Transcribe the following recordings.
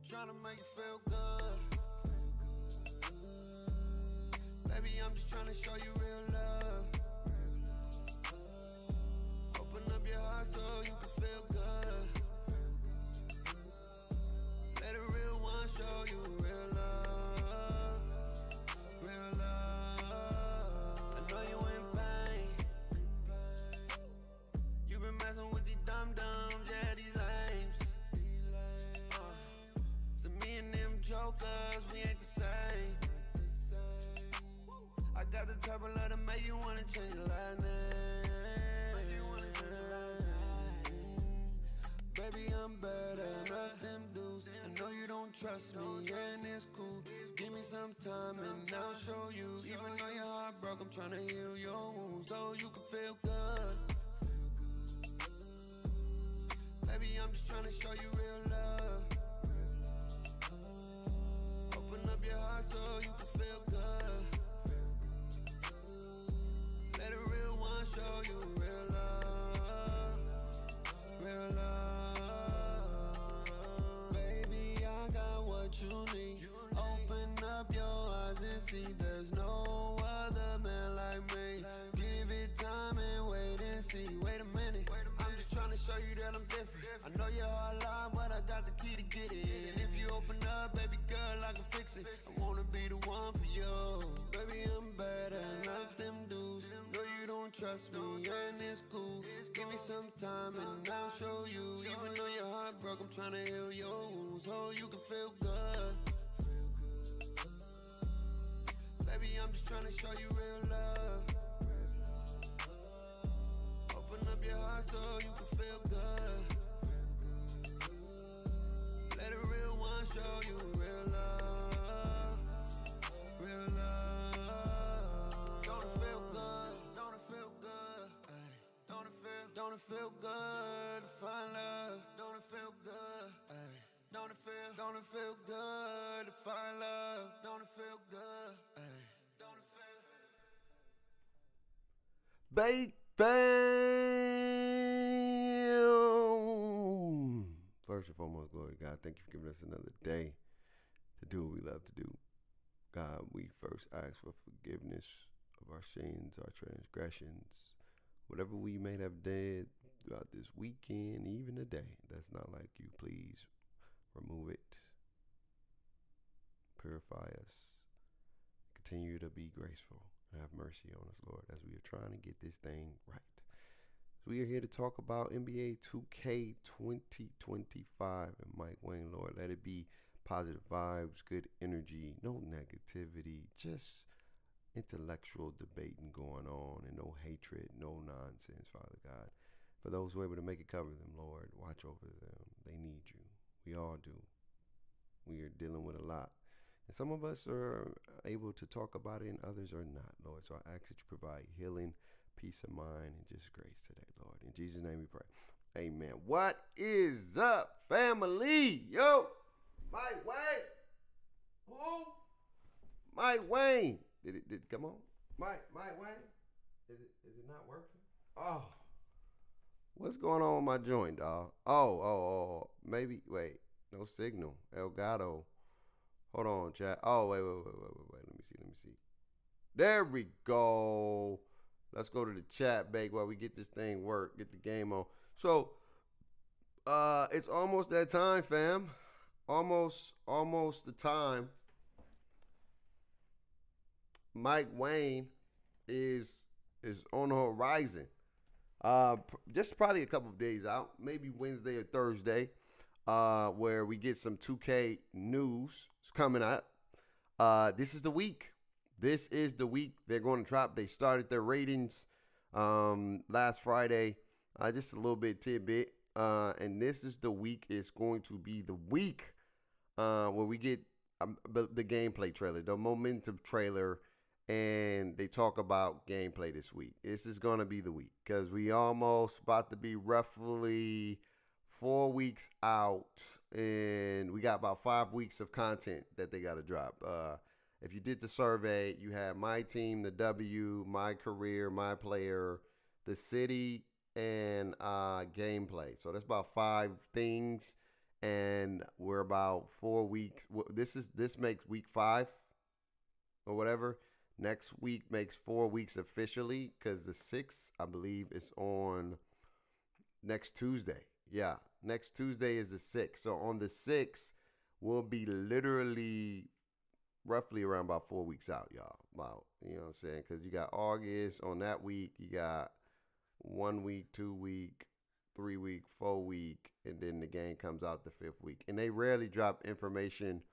trying to make you feel good. Baby, I'm just trying to show you real love. Open up your heart so you can feel good. Let a real one show you real love. Real love. I know you in pain. You been messing with these dum-dums, yeah, these lames. So me and them jokers, we ain't the same. I got the type of love to make you wanna change your last name. Baby, I'm better, not them dudes. I know you don't trust me, and it's cool. Give me some time and I'll show you. Even though your heart broke, I'm tryna heal your wounds so you can feel good. Baby, I'm just tryna show you real love. Open up your heart so you can feel good. Let a real one show you real love. Real love. Baby, I got what you need. Open up your eyes and see there's no other man like me. Give it time and wait and see. Wait a minute, I'm just trying to show you that I'm different. I know your heart lie, but I got the key to get it. And if you open up, baby girl, I can fix it. I wanna be the one for you. Baby, I'm better, not them dudes. No, you don't trust me, and it's cool. Give me some time and I'll show you. Even though your heart broke, I'm trying to heal your wounds so you can feel good. Baby, I'm just trying to show you real love. Open up your heart so you can feel good. Let a real one show you real love. Real love. Don't it feel good? Don't it feel good? Ay. Don't it feel good to find love? Don't it feel good? Ay. Don't it feel good to find love? Don't it feel good? Ay. Don't it feel Bait fam. First and foremost, glory to God. Thank you for giving us another day to do what we love to do. God, we first ask for forgiveness of our sins, our transgressions, whatever we may have did throughout this weekend, even today. That's not like you. Please remove it. Purify us. Continue to be graceful and have mercy on us, Lord, as we are trying to get this thing right. So we are here to talk about NBA 2K 2025 and Mike Wang, Lord. Let it be positive vibes, good energy, no negativity, just intellectual debating going on and no hatred, no nonsense, Father God. For those who are able to make it, cover them, Lord. Watch over them. They need you. We all do. We are dealing with a lot. And some of us are able to talk about it and others are not, Lord. So I ask that you provide healing, peace of mind, and just grace today, Lord. In Jesus' name we pray. Amen. What is up, family? Yo, Mike Wang. Who? Mike Wang. Did it come on? Mike Wang? Is it not working? Oh. What's going on with my joint, dog? Oh. Maybe, wait. No signal. Elgato. Hold on, chat. Oh, wait. Let me see. There we go. Let's go to the chat, babe, while we get this thing work, get the game on. So, it's almost that time, fam. Almost the time. Mike Wang is on the horizon. Just probably a couple of days out, maybe Wednesday or Thursday, where we get some 2K news coming up. This is the week. They're going to drop. They started their ratings last Friday, just a little bit tidbit. And this is the week. It's going to be the week where we get the gameplay trailer, the momentum trailer, and they talk about gameplay this week. This is going to be the week because we almost about to be roughly 4 weeks out, and we got about 5 weeks of content that they got to drop. If you did the survey, you have my team, the W, my career, my player, the city, and gameplay. So that's about 5 things. and we're about 4 weeks. This makes week 5 or whatever. Next week makes 4 weeks officially because the 6th, I believe, is on next Tuesday. Yeah, next Tuesday is the 6th. So on the 6th, we'll be literally roughly around about 4 weeks out, y'all. About, you know what I'm saying? Because you got August on that week, you got 1 week, 2 week, 3 week, 4 week, and then the game comes out the 5th week. And they rarely drop information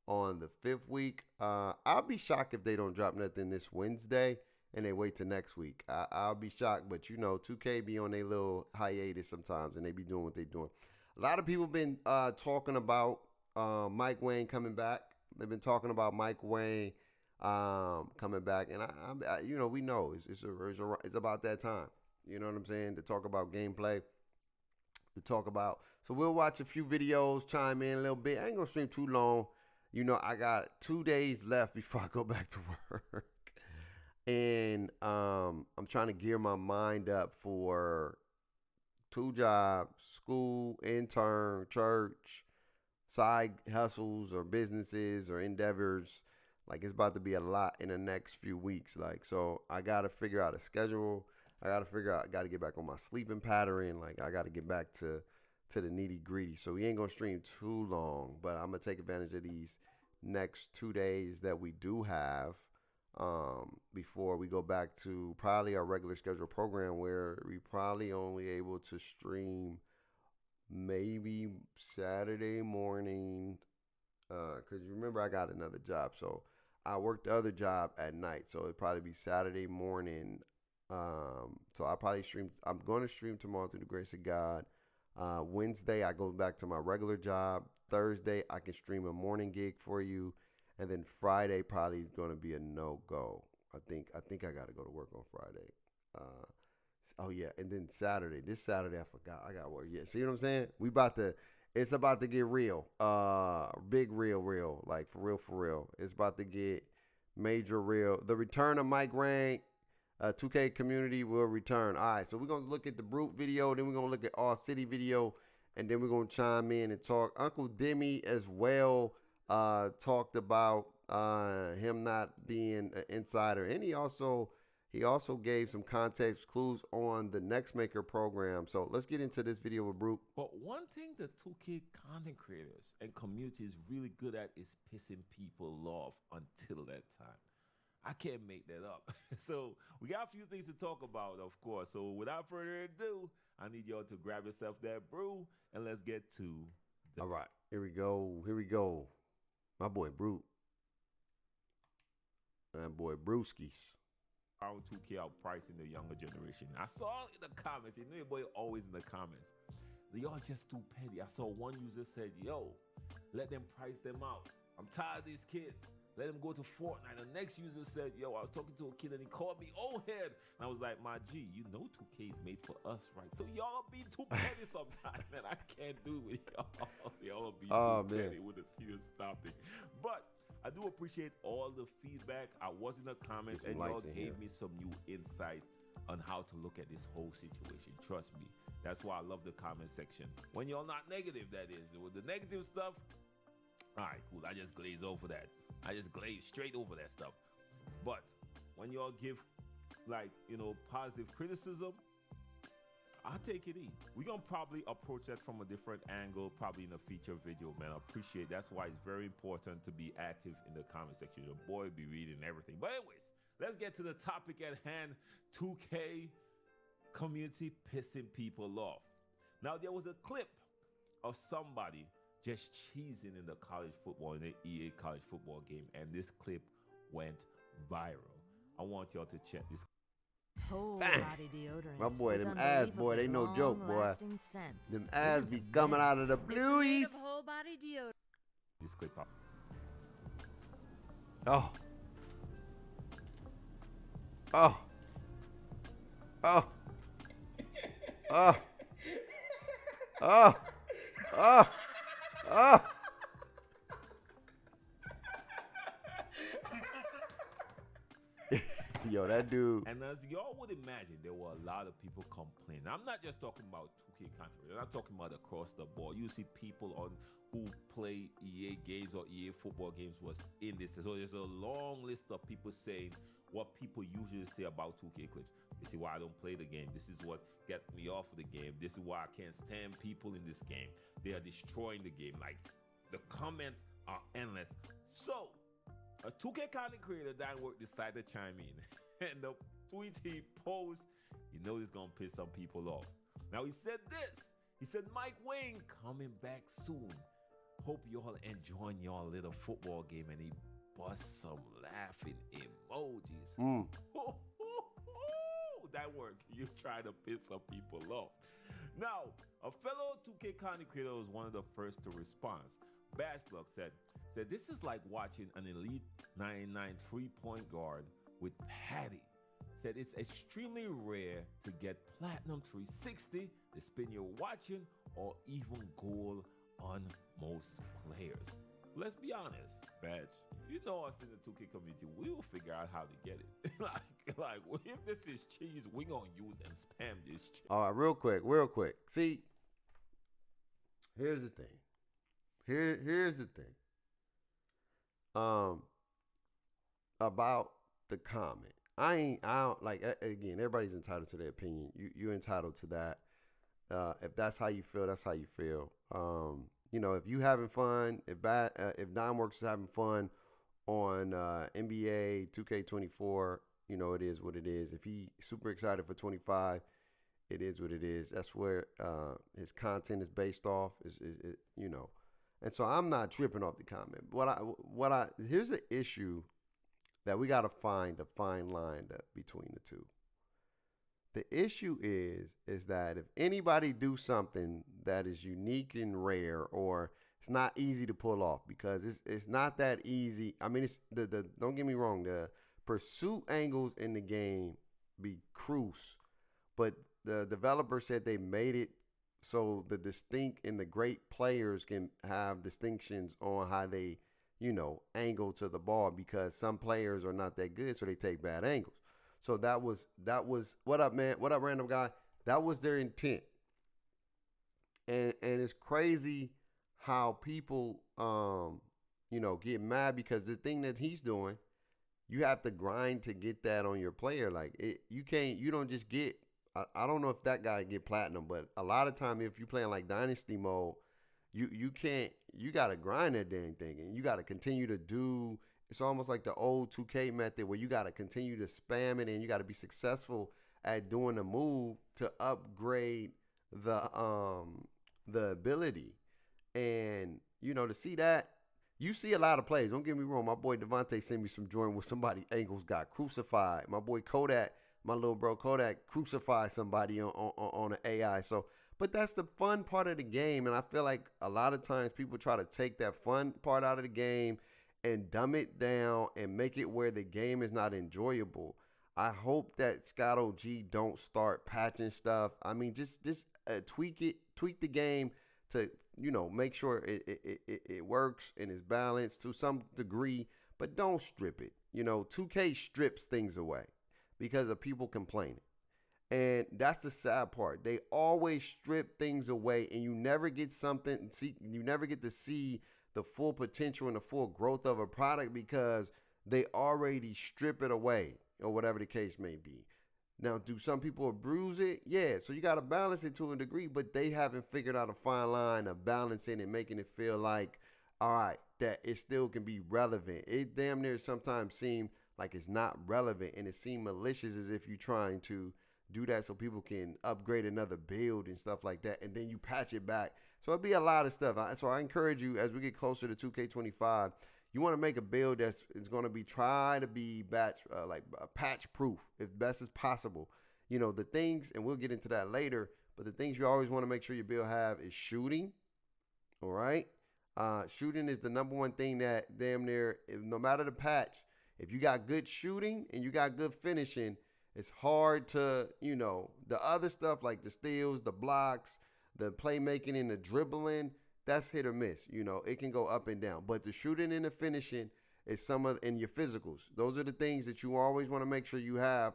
on the 5th week. I'll be shocked if they don't drop nothing this Wednesday and they wait till next week. I'll be shocked, but 2K be on their little hiatus sometimes, and they be doing what they doing. A lot of people been talking about Mike Wang coming back. They've been talking about Mike Wang coming back, and we know it's about that time. You know what I'm saying? To talk about gameplay, to talk about. So we'll watch a few videos, chime in a little bit. I ain't gonna stream too long. I got 2 days left before I go back to work. And I'm trying to gear my mind up for 2 jobs, school, intern, church, side hustles or businesses or endeavors. Like, it's about to be a lot in the next few weeks. Like, so I got to figure out a schedule. I got to get back on my sleeping pattern. Like, I got to get back to the nitty gritty. So we ain't going to stream too long, but I'm going to take advantage of these next 2 days that we do have before we go back to probably our regular scheduled program, where we probably only able to stream maybe Saturday morning, because you remember I got another job, so I worked the other job at night, so it'd probably be Saturday morning. So I'm going to stream tomorrow through the grace of God. Wednesday I go back to my regular job. Thursday I can stream a morning gig for you, and then Friday probably is going to be a no-go. I think I got to go to work on Friday. Oh yeah, and then Saturday. This Saturday I forgot I got work. Yeah, see what I'm saying? It's about to get real. Big real. Like for real. It's about to get major real. The return of Mike Wang, 2K community will return. All right, so we're gonna look at the Brute video, then we're gonna look at All City video, and then we're gonna chime in and talk. Uncle Demi as well talked about him not being an insider, and he also gave some context clues on the Next Maker program. So let's get into this video with Brute. But one thing the 2K content creators and community is really good at is pissing people off until that time. I can't make that up. So we got a few things to talk about, of course. So without further ado, I need y'all to grab yourself that brew and let's get to All right, here we go. My boy Brute. My boy Brewskis. Around 2K outpricing the younger generation. I saw in the comments, you know your boy always in the comments. Y'all just too petty. I saw one user said, yo, let them price them out. I'm tired of these kids. Let them go to Fortnite. The next user said, yo, I was talking to a kid and he called me old head. And I was like, my G, you know 2K is made for us, right? So y'all be too petty sometimes, man. I can't do it with y'all. Y'all be too petty with a serious topic. But I do appreciate all the feedback. I was in the comments and y'all gave me some new insight on how to look at this whole situation. Trust me. That's why I love the comment section. When y'all not negative, that is. With the negative stuff, all right, cool. I just glaze over that. I just glaze straight over that stuff. But when y'all give, positive criticism, I'll take it easy. We're going to probably approach that from a different angle, probably in a feature video, man. I appreciate it. That's why it's very important to be active in the comment section. The boy be reading everything. But anyways, let's get to the topic at hand. 2K community pissing people off. Now, there was a clip of somebody just cheesing in the college football, in the EA college football game, and this clip went viral. I want y'all to check this. Whole body deodorant. My boy, them ass, boy, they no joke, boy. Them ass be coming out of the blueies. Whole body deodorant. This clip up. Oh. Oh. Oh. Oh. Oh. Oh. Oh. Yo, that dude. And as y'all would imagine, there were a lot of people complaining. I'm not just talking about 2K controversy. I'm talking about across the board. You see people on who play EA games or EA football games was in this. So there's a long list of people saying what people usually say about 2K clips. This is why I don't play the game. This is what gets me off of the game. This is why I can't stand people in this game. They are destroying the game. Like, the comments are endless. So, a 2K content creator, Dan Work, decided to chime in. And the tweet he posts, you know it's going to piss some people off. Now, he said this. He said, Mike Wang coming back soon. Hope y'all enjoying y'all little football game. And he bust some laughing emojis. That worked. You try to piss some people off. Now, a fellow 2K content creator was one of the first to respond. Bashblock said, this is like watching an Elite 99 3-point guard with Patty. Said it's extremely rare to get Platinum 360, the spin you're watching, or even goal on most players. Let's be honest, Badge. You know us in the 2K community, we will figure out how to get it. like if this is cheese, we gonna use and spam this cheese. All right, real quick. See, here's the thing. Here's the thing. About the comment. I don't like, again, everybody's entitled to their opinion. You're entitled to that. If that's how you feel, that's how you feel. You know, if you having fun, if Dimeworks is having fun on NBA 2K24, you know, it is what it is. If he super excited for 25, it is what it is. That's where his content is based off. You know, and so I'm not tripping off the comment. Here's an issue that we got to find a fine line between the two. The issue is that if anybody do something that is unique and rare, or it's not easy to pull off, because it's not that easy. I mean, it's the don't get me wrong, the pursuit angles in the game be crucial, but the developer said they made it so the distinct and the great players can have distinctions on how they, you know, angle to the ball, because some players are not that good, so they take bad angles. So that was what up, man? What up, random guy? That was their intent. And it's crazy how people you know, get mad, because the thing that he's doing, you have to grind to get that on your player. Like, you don't just get, I don't know if that guy get platinum, but a lot of time if you're playing like dynasty mode, you can't, you got to grind that dang thing, and you got to continue to do. It's almost like the old 2K method where you got to continue to spam it, and you got to be successful at doing the move to upgrade the ability. And, you know, to see that, you see a lot of plays. Don't get me wrong. My boy Devontae sent me some joint where somebody angles got crucified. My boy Kodak, my little bro Kodak, crucified somebody on an AI. So, but that's the fun part of the game. And I feel like a lot of times people try to take that fun part out of the game and dumb it down and make it where the game is not enjoyable. I hope that Scott OG don't start patching stuff. I mean, just tweak the game to, you know, make sure it works and is balanced to some degree, but don't strip it. You know, 2K strips things away because of people complaining. And that's the sad part. They always strip things away, and you never get you never get to see the full potential and the full growth of a product, because they already strip it away, or whatever the case may be. Now, do some people abuse it? Yeah. So you got to balance it to a degree, but they haven't figured out a fine line of balancing and making it feel like, all right, that it still can be relevant. It damn near sometimes seems like it's not relevant, and it seems malicious, as if you're trying to do that so people can upgrade another build and stuff like that, and then you patch it back. So it'd be a lot of stuff. So I encourage you, as we get closer to 2K25, you want to make a build that's going to be patch proof as best as possible. You know, the things, and we'll get into that later, but the things you always want to make sure your build have is shooting. All right. Shooting is the number one thing that damn near, no matter the patch, if you got good shooting and you got good finishing, it's hard to, you know, the other stuff like the steals, the blocks, the playmaking and the dribbling, that's hit or miss. You know, it can go up and down. But the shooting and the finishing It's in your physicals. Those are the things that you always want to make sure you have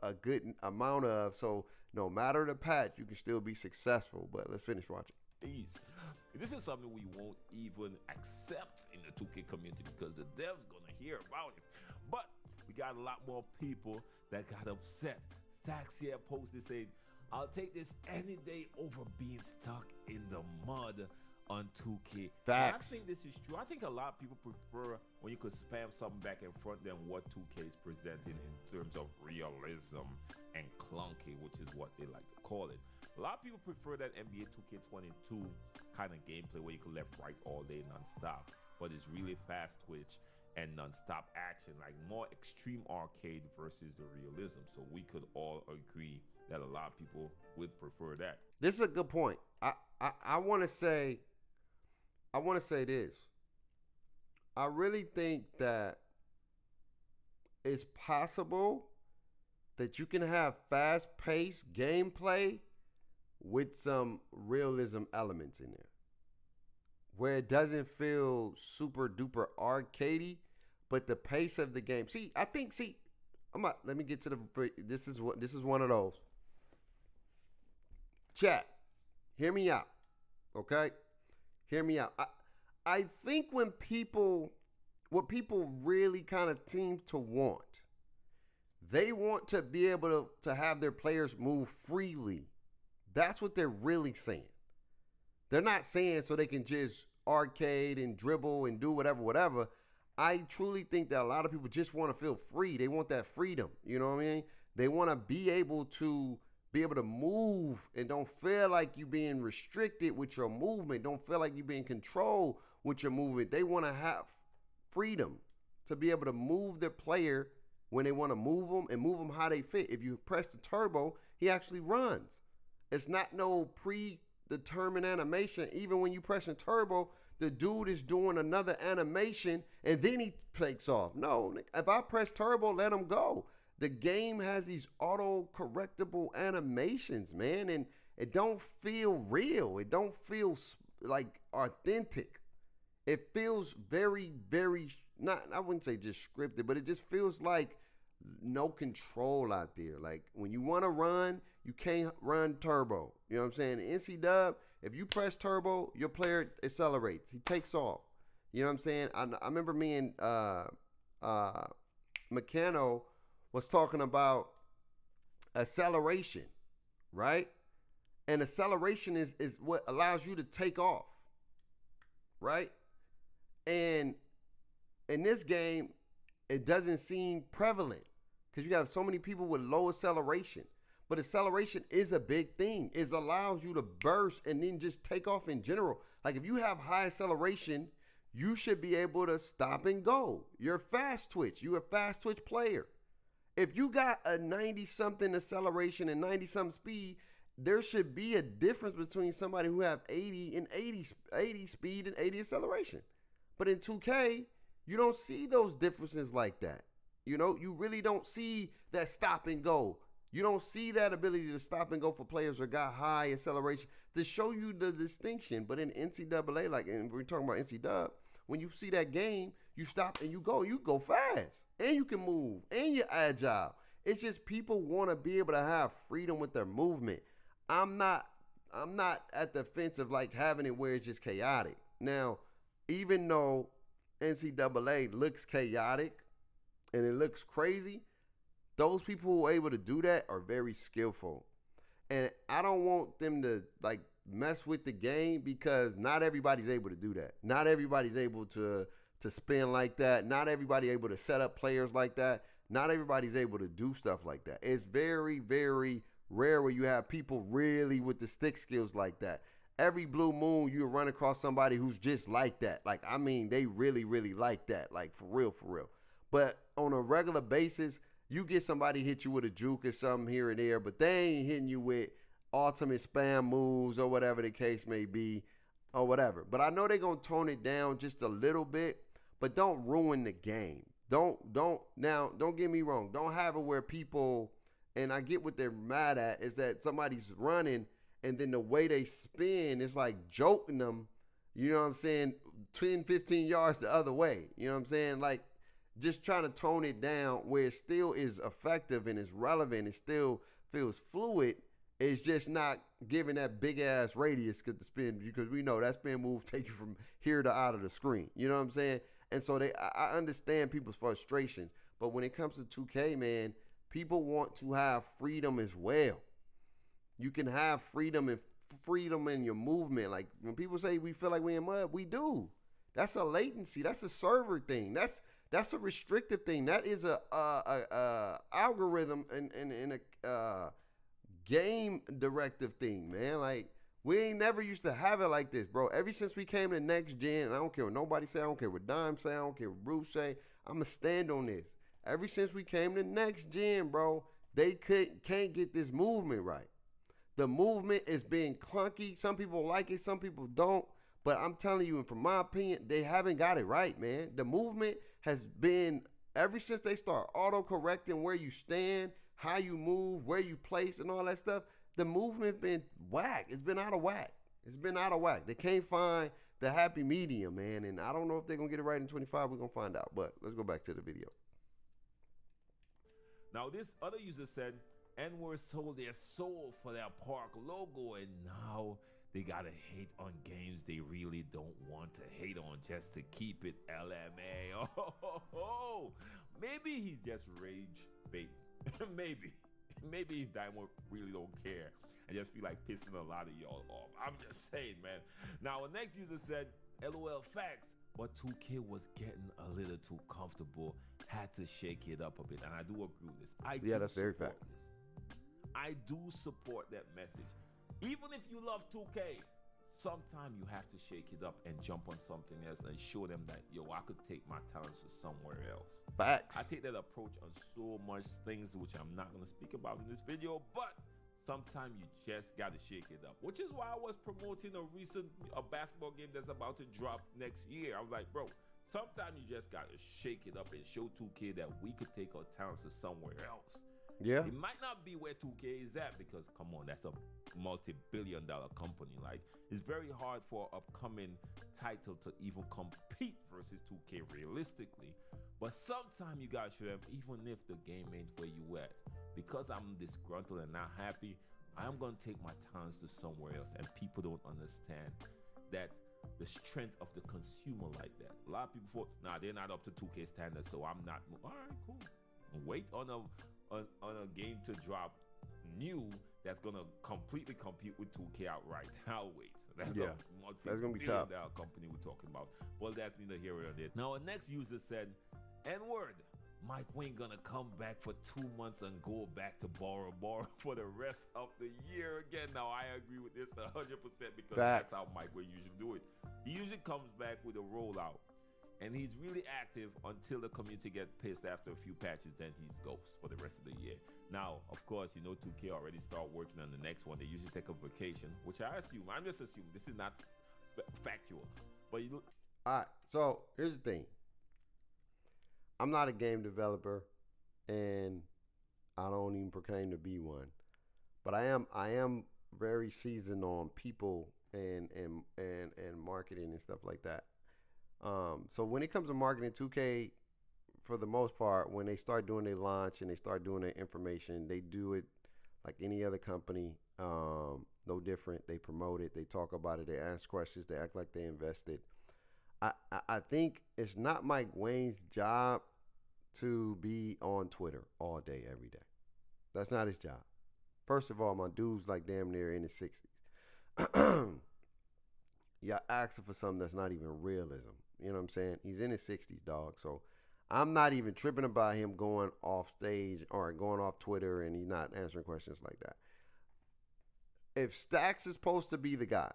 a good amount of. So no matter the patch, you can still be successful. But let's finish watching. Peace. This is something we won't even accept in the 2K community because the devs gonna hear about it. But we got a lot more people that got upset. Stacks here posted saying, "I'll take this any day over being stuck in the mud on 2K." Facts. And I think this is true. I think a lot of people prefer when you could spam something back in front than what 2K is presenting in terms of realism and clunky, which is what they like to call it. A lot of people prefer that NBA 2K22 kind of gameplay where you can left, right all day non-stop, but it's really fast twitch and non-stop action, like more extreme arcade versus the realism. So we could all agree that a lot of people would prefer that. This is a good point. I want to say this. I really think that it's possible that you can have fast-paced gameplay with some realism elements in there, where it doesn't feel super duper arcadey, but the pace of the game. Let me get to this is one of those. Chat, hear me out, okay? Hear me out. I think what people really kind of seem to want, they want to be able to have their players move freely. That's what they're really saying. They're not saying so they can just arcade and dribble and do whatever. I truly think that a lot of people just want to feel free. They want that freedom. You know what I mean? They want to be able to move and don't feel like you're being restricted with your movement. Don't feel like you're being controlled with your movement. They want to have freedom to be able to move their player when they want to move them and move them how they fit. If you press the turbo, he actually runs. It's not no predetermined animation. Even when you press turbo, the dude is doing another animation and then he takes off. No, if I press turbo, let him go. The game has these auto-correctable animations, man, and it don't feel real. It don't feel like authentic. It feels very, very, I wouldn't say just scripted, but it just feels like no control out there. Like when you want to run, you can't run turbo. You know what I'm saying? In NC if you press turbo, your player accelerates. He takes off. You know what I'm saying? I remember me and Meccano was talking about acceleration, right? And acceleration is what allows you to take off, right? And in this game, it doesn't seem prevalent because you have so many people with low acceleration. But acceleration is a big thing. It allows you to burst and then just take off in general. Like if you have high acceleration, you should be able to stop and go. You're fast twitch. You're a fast twitch player. If you got a 90-something acceleration and 90-something speed, there should be a difference between somebody who have 80 speed and 80 acceleration. But in 2K, you don't see those differences like that. You know, you really don't see that stop and go. You don't see that ability to stop and go for players that got high acceleration to show you the distinction. But in NCAA, and we're talking about NCAA, when you see that game, you stop and you go fast and you can move and you're agile. It's just people want to be able to have freedom with their movement. I'm not at the fence of like having it where it's just chaotic. Now, even though NCAA looks chaotic and it looks crazy, those people who are able to do that are very skillful. And I don't want them to like mess with the game because not everybody's able to do that. Not everybody's able to spin like that. Not everybody able to set up players like that. Not everybody's able to do stuff like that. It's very, very rare where you have people really with the stick skills like that. Every blue moon, you run across somebody who's just like that. Like, I mean, they really, really like that. Like, for real, for real. But on a regular basis, you get somebody hit you with a juke or something here and there, but they ain't hitting you with ultimate spam moves or whatever the case may be or whatever. But I know they're going to tone it down just a little bit, but don't ruin the game. Don't get me wrong. Don't have it where people, and I get what they're mad at, is that somebody's running and then the way they spin is like joking them, you know what I'm saying, 10, 15 yards the other way. You know what I'm saying? Like, just trying to tone it down where it still is effective and is relevant. It still feels fluid. It's just not giving that big ass radius because we know that spin move take you from here to out of the screen. You know what I'm saying? And so I understand people's frustrations, but when it comes to 2K, man, people want to have freedom as well. You can have freedom in your movement. Like when people say we feel like we in mud, we do. That's a latency. That's a server thing. That's a restrictive thing. That is a algorithm and a game directive thing, man. Like we ain't never used to have it like this, bro. Ever since we came to next gen, and I don't care what nobody say, I don't care what Dime say, I don't care what Bruce say, I'ma stand on this. Ever since we came to next gen, bro, they can't get this movement right. The movement is being clunky. Some people like it, some people don't. But I'm telling you, and from my opinion, they haven't got it right, man. The movement has been, ever since they start auto-correcting where you stand, how you move, where you place, and all that stuff, the movement been whack. It's been out of whack. They can't find the happy medium, man. And I don't know if they're going to get it right in 25. We're going to find out. But let's go back to the video. Now, this other user said, N-word sold their soul for their park logo, and now they gotta hate on games they really don't want to hate on just to keep it LMA. Oh. Maybe he's just rage baiting. Maybe Diamond really don't care. I just feel like pissing a lot of y'all off. I'm just saying, man. Now, the next user said, LOL facts, but 2K was getting a little too comfortable. Had to shake it up a bit, and I do agree with this. That's very fact. I do support that message. Even if you love 2K, sometimes you have to shake it up and jump on something else and show them that, yo, I could take my talents to somewhere else. Facts. I take that approach on so much things which I'm not going to speak about in this video, but sometimes you just got to shake it up, which is why I was promoting a basketball game that's about to drop next year. I was like, bro, sometimes you just got to shake it up and show 2K that we could take our talents to somewhere else. Yeah. It might not be where 2K is at because, come on, that's a multi-billion-dollar company. Like, it's very hard for upcoming title to even compete versus 2K realistically. But sometimes you gotta show them, even if the game ain't where you at. Because I'm disgruntled and not happy, I'm gonna take my talents to somewhere else. And people don't understand that the strength of the consumer like that. A lot of people thought, nah, they're not up to 2K standards, so I'm not. All right, cool. Wait on a game to drop new that's gonna completely compete with 2K outright. I'll wait. That's a gonna be tough. multi-billion-dollar company we're talking about. Well, that's neither here nor there. Now, our next user said, N-word, Mike Wang gonna come back for 2 months and go back to Bora Bora for the rest of the year again. Now, I agree with this 100% because that's how Mike Wang usually do it. He usually comes back with a rollout. And he's really active until the community gets pissed after a few patches. Then he's ghost for the rest of the year. Now, of course, 2K already start working on the next one. They usually take a vacation, which I'm just assuming. This is not factual. But all right. So here's the thing. I'm not a game developer, and I don't even proclaim to be one. But I am very seasoned on people and marketing and stuff like that. So when it comes to marketing, 2K, for the most part, when they start doing their launch and they start doing their information, they do it like any other company, no different. They promote it, they talk about it, they ask questions, they act like they invested. I think it's not Mike Wang's job to be on Twitter all day, every day. That's not his job. First of all, my dude's like damn near in his 60s. Y'all asking for something that's not even realism. You know what I'm saying? He's in his 60s, dog. So I'm not even tripping about him going off stage or going off Twitter and he's not answering questions like that. If Stacks is supposed to be the guy,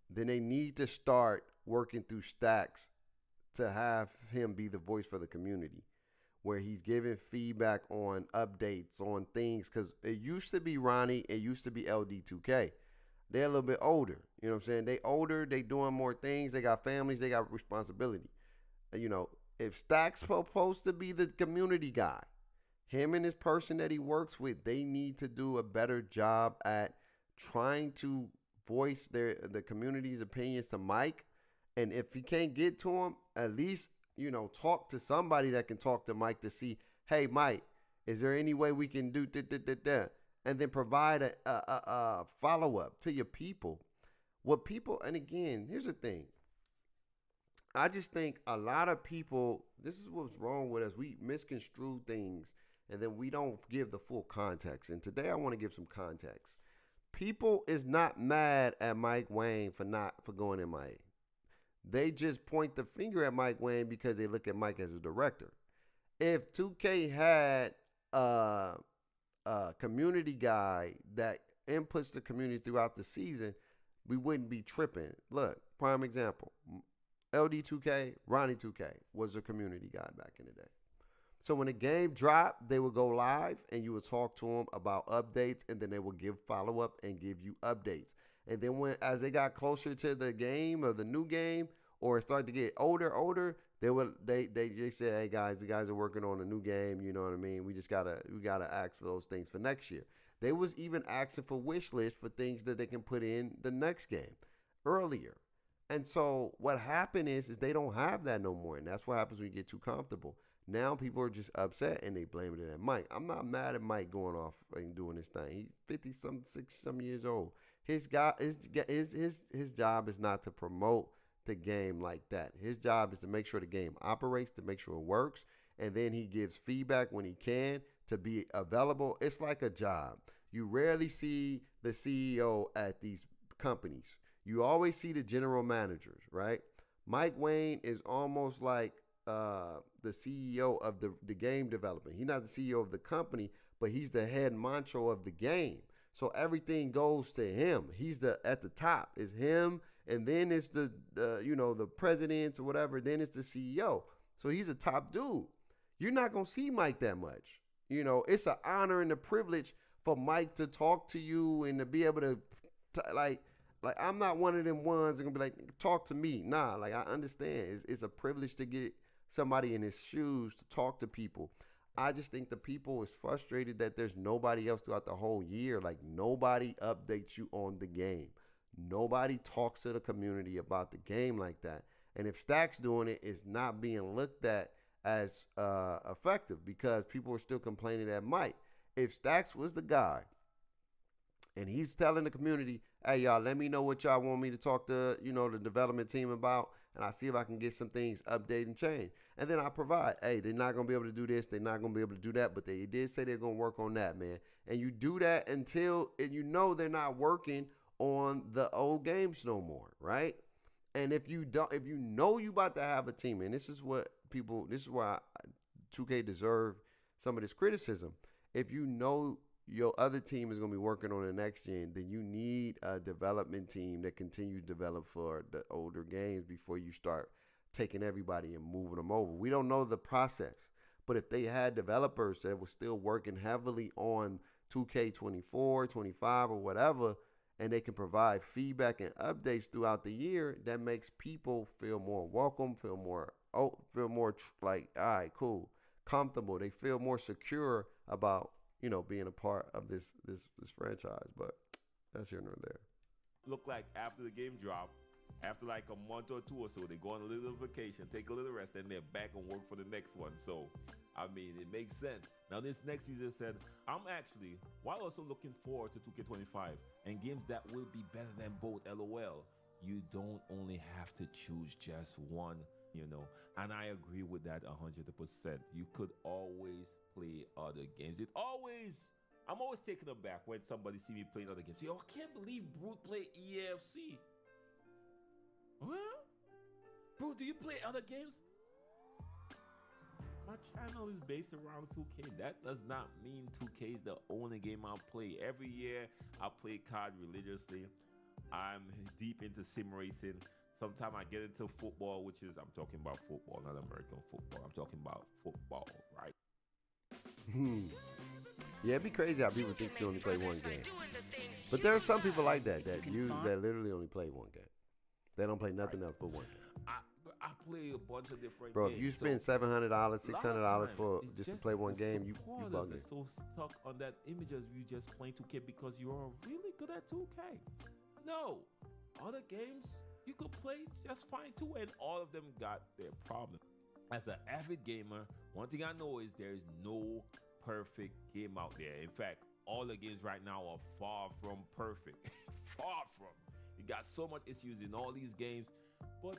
then they need to start working through Stacks to have him be the voice for the community, where he's giving feedback on updates on things. Because it used to be Ronnie, it used to be LD2K. They're a little bit older. You know what I'm saying? They older, they doing more things, they got families, they got responsibility. If Stack's supposed to be the community guy, him and his person that he works with, they need to do a better job at trying to voice the community's opinions to Mike. And if he can't get to him, at least talk to somebody that can talk to Mike to see, hey, Mike, is there any way we can do that? And then provide a follow-up to your people. What people, and again, here's the thing. I just think a lot of people, this is what's wrong with us. We misconstrue things, and then we don't give the full context. And today I want to give some context. People is not mad at Mike Wang for going MIA. They just point the finger at Mike Wang because they look at Mike as a director. If 2K had a community guy that inputs the community throughout the season, we wouldn't be tripping. Look, prime example. LD2K, Ronnie 2K was a community guy back in the day. So when the game dropped, they would go live and you would talk to them about updates, and then they would give follow-up and give you updates. And then as they got closer to the game or the new game, or it started to get older, they said, hey guys, the guys are working on a new game, you know what I mean? We gotta ask for those things for next year. They was even asking for wish lists for things that they can put in the next game earlier. And so what happened is they don't have that no more. And that's what happens when you get too comfortable. Now people are just upset and they blame it at Mike. I'm not mad at Mike going off and doing this thing. He's 60-some years old. His job is not to promote the game like that. His job is to make sure the game operates, to make sure it works, and then he gives feedback when he can to be available. It's like a job. You rarely see the CEO at these companies. You always see the general managers, right? Mike Wang is almost like the CEO of the game development. He's not the CEO of the company, but he's the head honcho of the game. So everything goes to him. He's at the top. It's him, and then it's the presidents or whatever. Then it's the CEO. So he's a top dude. You're not gonna see Mike that much. It's an honor and a privilege for Mike to talk to you and to be able to like I'm not one of them ones that gonna be like, talk to me. Nah, like I understand. It's a privilege to get somebody in his shoes to talk to people. I just think the people is frustrated that there's nobody else throughout the whole year. Like nobody updates you on the game. Nobody talks to the community about the game like that. And if Stack's doing it, it's not being looked at as effective because people are still complaining at Mike. If Stacks was the guy and he's telling the community, hey, y'all, let me know what y'all want me to talk to, the development team about, and I see if I can get some things updated and changed. And then I provide, hey, they're not going to be able to do this, they're not going to be able to do that, but they did say they're going to work on that, man. And you do that until they're not working on the old games no more, right? And if you about to have a team, and this is why 2K deserve some of this criticism. If you know your other team is going to be working on the next gen, then you need a development team that continues to develop for the older games before you start taking everybody and moving them over. We don't know the process, but if they had developers that were still working heavily on 2K24, 25, or whatever, and they can provide feedback and updates throughout the year, that makes people feel more welcome, feel more like, all right, cool, comfortable. They feel more secure about being a part of this franchise. But that's here nor there. Look like after the game drop, after like a month or two or so, they go on a little vacation, take a little rest, and they're back and work for the next one. So, I mean, it makes sense. Now, this next user said, I'm actually, while also looking forward to 2K25 and games that will be better than both, LOL, you don't only have to choose just one, and I agree with that 100%. You could always play other games. I'm always taken aback when somebody see me playing other games. Yo, I can't believe Brute play EAFC. Huh? Bro, do you play other games? My channel is based around 2K. That does not mean 2K is the only game I'll play. Every year, I play COD religiously. I'm deep into sim racing. Sometimes I get into football, I'm talking about football, not American football. I'm talking about football, right? Yeah, it'd be crazy how people think you only play one game. But there are some people like that literally only play one game. They don't play nothing else but one game. I play a bunch of different Bro, games. if you spend $700, $600 for just to play one game, you bugging. So stuck on that image of you just playing 2K because you're really good at 2K. No, other games you could play just fine too, and all of them got their problems. As an avid gamer, one thing I know is there is no perfect game out there. In fact, all the games right now are far from perfect. Far from. You got so much issues in all these games, but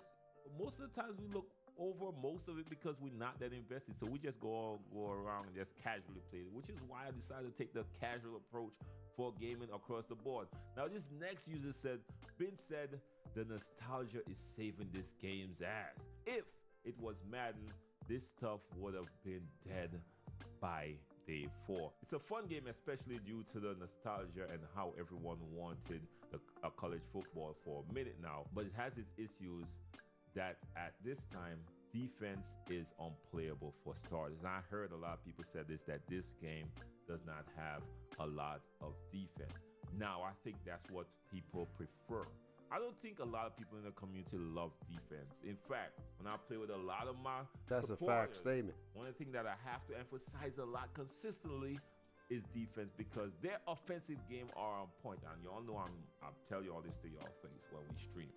most of the times we look over most of it because we're not that invested. So we just go around and just casually play it, which is why I decided to take the casual approach for gaming across the board. Now, this next user said, Ben said the nostalgia is saving this game's ass. If it was Madden, this stuff would have been dead by day 4. It's a fun game, especially due to the nostalgia and how everyone wanted a college football for a minute now. But it has its issues that at this time, defense is unplayable for starters. And I heard a lot of people said this, that this game does not have a lot of defense. Now, I think that's what people prefer. I don't think a lot of people in the community love defense. In fact, when I play with a lot of my That's a fact statement. one of the things that I have to emphasize a lot consistently is defense, because their offensive game are on point. And y'all know I'll tell you all this to y'all face when we stream.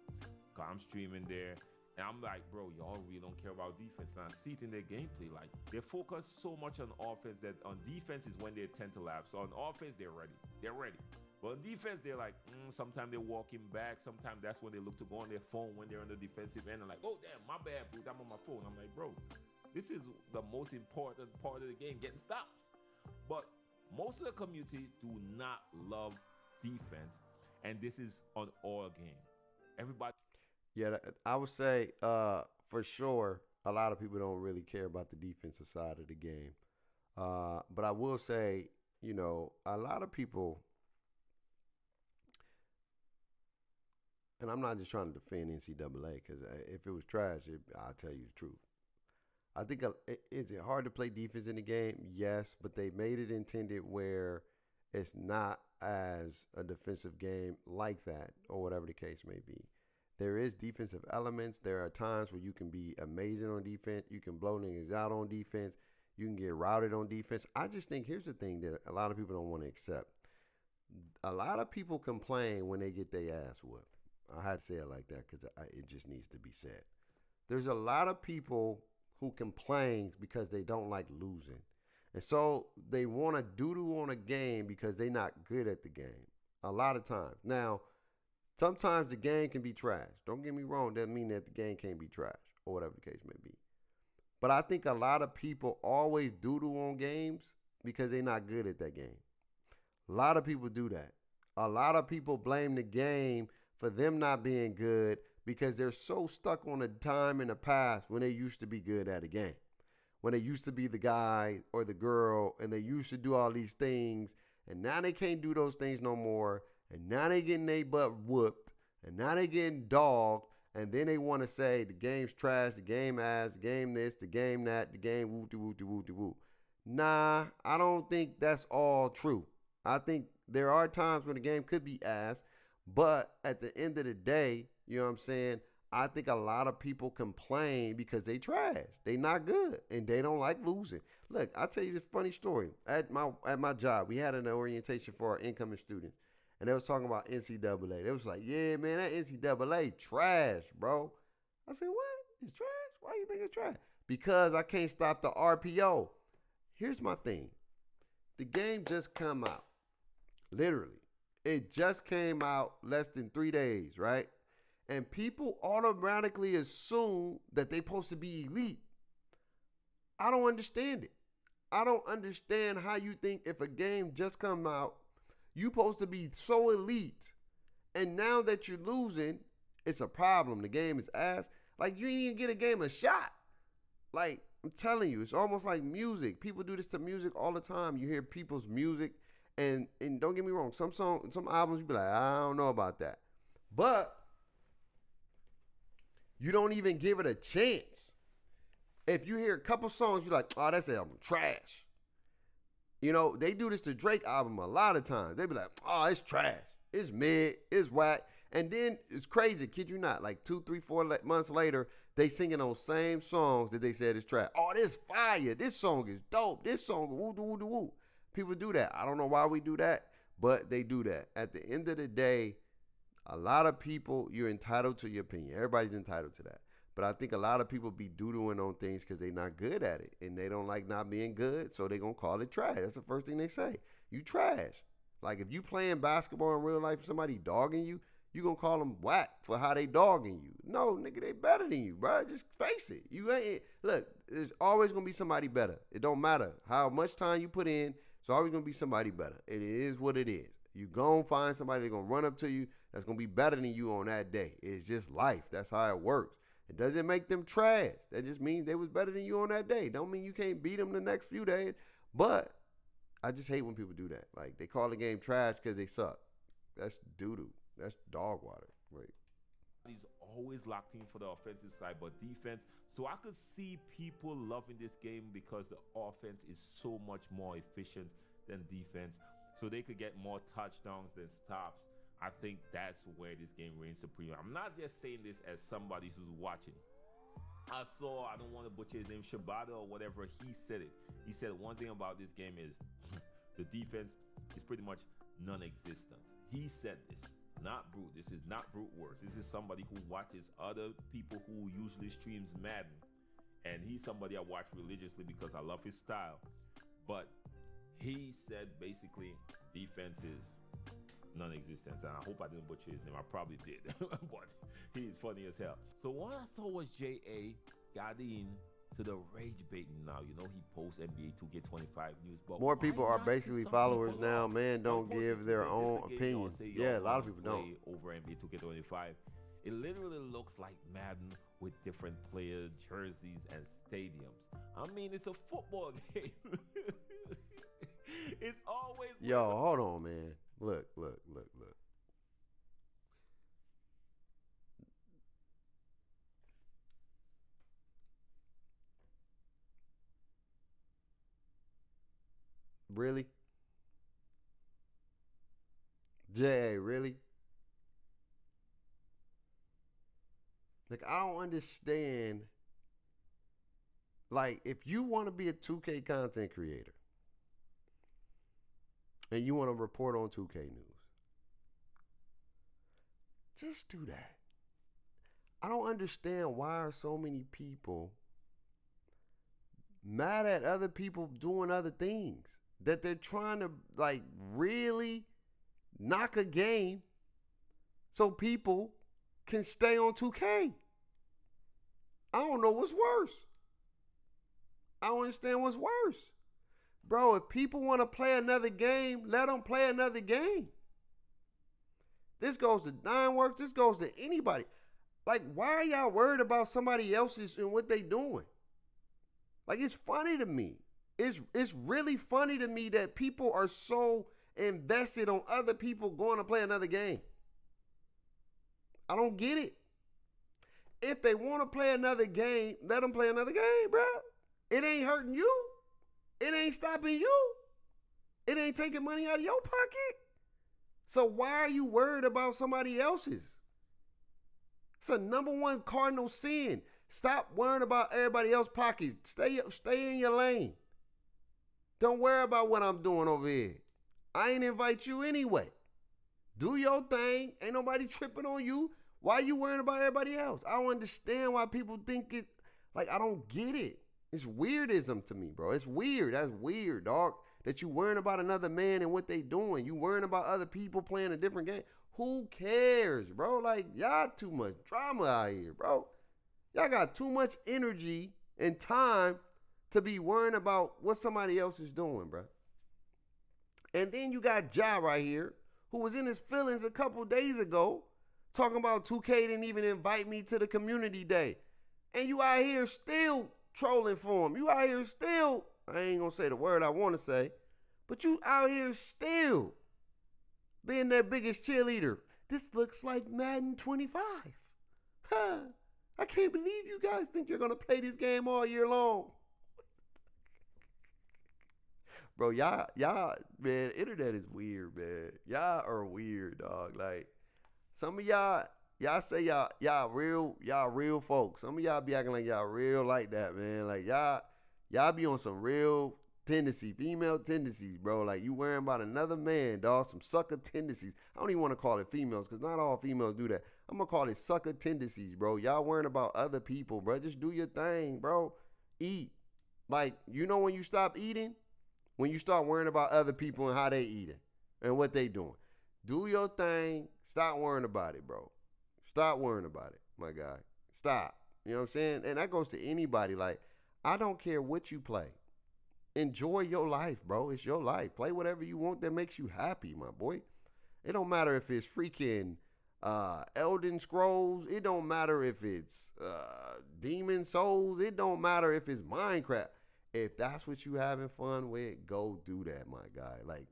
Cause I'm streaming there, and I'm like, bro, y'all really don't care about defense. And I see it in their gameplay. Like, they focus so much on offense that on defense is when they tend to lapse. So on offense, they're ready. They're ready. But on defense, they're like, sometimes they're walking back. Sometimes that's when they look to go on their phone when they're on the defensive end. And like, oh, damn, my bad, bro. I'm on my phone. I'm like, bro, this is the most important part of the game, getting stops. But most of the community do not love defense. And this is on all game. Everybody. Yeah, I would say for sure a lot of people don't really care about the defensive side of the game. But I will say, you know, a lot of people, and I'm not just trying to defend NCAA, because if it was trash, I'll tell you the truth. I think, is it hard to play defense in the game? Yes, but they made it intended where it's not as a defensive game like that, or whatever the case may be. There is defensive elements. There are times where you can be amazing on defense. You can blow niggas out on defense. You can get routed on defense. I just think here's the thing that a lot of people don't want to accept. A lot of people complain when they get their ass whooped. I had to say it like that because it just needs to be said. There's a lot of people who complain because they don't like losing. And so they want to doo-doo on a game because they're not good at the game a lot of times. Now, sometimes the game can be trash. Don't get me wrong. Doesn't mean that the game can't be trash or whatever the case may be. But I think a lot of people always doo-doo on games because they're not good at that game. A lot of people do that. A lot of people blame the game for them not being good because they're so stuck on a time in the past when they used to be good at a game. When they used to be the guy or the girl and they used to do all these things, and now they can't do those things no more, and now they getting their butt whooped, and now they getting dogged, and then they want to say the game's trash, the game ass, the game this, the game that, the game woo-de-woo-de-woo-de-woo. Nah, I don't think that's all true. I think there are times when the game could be ass, but at the end of the day, you know what I'm saying, I think a lot of people complain because they trash. They not good, and they don't like losing. Look, I'll tell you this funny story. At my job, we had an orientation for our incoming students, and they was talking about NCAA. They was like, yeah, man, that NCAA trash, bro. I said, what? It's trash? Why you think it's trash? Because I can't stop the RPO. Here's my thing. The game just come out. Literally. It just came out less than 3 days, right? And people automatically assume that they're supposed to be elite. I don't understand it. I don't understand how you think if a game just come out, you're supposed to be so elite. And now that you're losing, it's a problem. The game is ass. Like, you didn't even get a game a shot. Like, I'm telling you, it's almost like music. People do this to music all the time. You hear people's music. And don't get me wrong, some albums you be like, I don't know about that. But you don't even give it a chance. If you hear a couple songs, you're like, oh, that's album trash. You know, they do this to Drake album a lot of times. They be like, oh, it's trash. It's mid. It's whack. And then it's crazy, kid you not. Like 2, 3, 4 months later, they singing those same songs that they said is trash. Oh, this fire. This song is dope. This song, woo-doo-woo-doo-woo. People do that. I don't know why we do that, but they do that. At the end of the day, a lot of people, you're entitled to your opinion. Everybody's entitled to that. But I think a lot of people be doodling on things because they not good at it. And they don't like not being good, so they going to call it trash. That's the first thing they say. You trash. Like, if you playing basketball in real life, somebody dogging you, you going to call them whack for how they dogging you. No, nigga, they better than you, bro. Just face it. You ain't. Look, there's always going to be somebody better. It don't matter how much time you put in. It's always going to be somebody better. It is what it is. You going to find somebody that's going to run up to you that's going to be better than you on that day. It's just life. That's how it works. It doesn't make them trash. That just means they was better than you on that day. Don't mean you can't beat them the next few days. But I just hate when people do that. Like, they call the game trash because they suck. That's doo-doo. That's dog water. Right. He's always locked in for the offensive side, but defense. So I could see people loving this game because the offense is so much more efficient than defense. So they could get more touchdowns than stops. I think that's where this game reigns supreme. I'm not just saying this as somebody who's watching. I don't want to butcher his name, Shabata or whatever, he said it. He said one thing about this game is the defense is pretty much non-existent. He said this, not Brute. This is not Brute words. This is somebody who watches other people who usually streams Madden. And he's somebody I watch religiously because I love his style. But he said basically defense is non-existent, and I hope I didn't butcher his name. I probably did, but he's funny as hell. So what I saw was J.A. got in to the rage baiting now. You know, he posts NBA 2K25 news, but more people are not basically some followers people now. are? Man, don't Unfortunately, give their say this own again, opinions. say, Yeah, a lot of wanna people don't. play over NBA 2K25. It literally looks like Madden with different player jerseys and stadiums. I mean, it's a football game. It's always Yo, hold on, man. Look. Really? J.A., really? Like, I don't understand. Like, if you want to be a 2K content creator and you want to report on 2K news, just do that. I don't understand why are so many people mad at other people doing other things, that they're trying to, like, really knock a game so people can stay on 2K. I don't know what's worse. I don't understand what's worse. Bro, if people want to play another game, let them play another game. This goes to Nineworks. This goes to anybody. Like, why are y'all worried about somebody else's and what they doing? Like, it's funny to me. It's really funny to me that people are so invested on other people going to play another game. I don't get it. If they want to play another game, let them play another game, bro. It ain't hurting you. It ain't stopping you. It ain't taking money out of your pocket. So why are you worried about somebody else's? It's a number one cardinal sin. Stop worrying about everybody else's pockets. Stay in your lane. Don't worry about what I'm doing over here. I ain't invite you anyway. Do your thing. Ain't nobody tripping on you. Why are you worrying about everybody else? I don't understand why people think it. Like, I don't get it. It's weirdism to me, bro. It's weird. That's weird, dog. That you worrying about another man and what they doing. You worrying about other people playing a different game. Who cares, bro? Like, y'all too much drama out here, bro. Y'all got too much energy and time to be worrying about what somebody else is doing, bro. And then you got Ja right here, who was in his feelings a couple days ago, talking about 2K didn't even invite me to the community day. And you out here still trolling for him. You out here still, I ain't gonna say the word I want to say, but you out here still being their biggest cheerleader. This looks like Madden 25. Huh. I can't believe you guys think you're gonna play this game all year long. Bro, y'all, man, internet is weird, man. Y'all are weird, dog. Like, some of y'all say y'all real folks. Some of y'all be acting like y'all real like that, man. Like, y'all be on some real tendency, female tendencies, bro. Like, you worrying about another man, dog. Some sucker tendencies. I don't even want to call it females, because not all females do that. I'm gonna call it sucker tendencies, bro. Y'all worrying about other people, bro. Just do your thing, bro. Eat. Like, you know when you stop eating? When you start worrying about other people and how they eating and what they doing. Do your thing. Stop worrying about it, bro. Stop worrying about it, my guy. Stop. You know what I'm saying? And that goes to anybody. Like, I don't care what you play. Enjoy your life, bro. It's your life. Play whatever you want that makes you happy, my boy. It don't matter if it's freaking Elden Scrolls. It don't matter if it's Demon Souls. It don't matter if it's Minecraft. If that's what you having fun with, go do that, my guy. Like,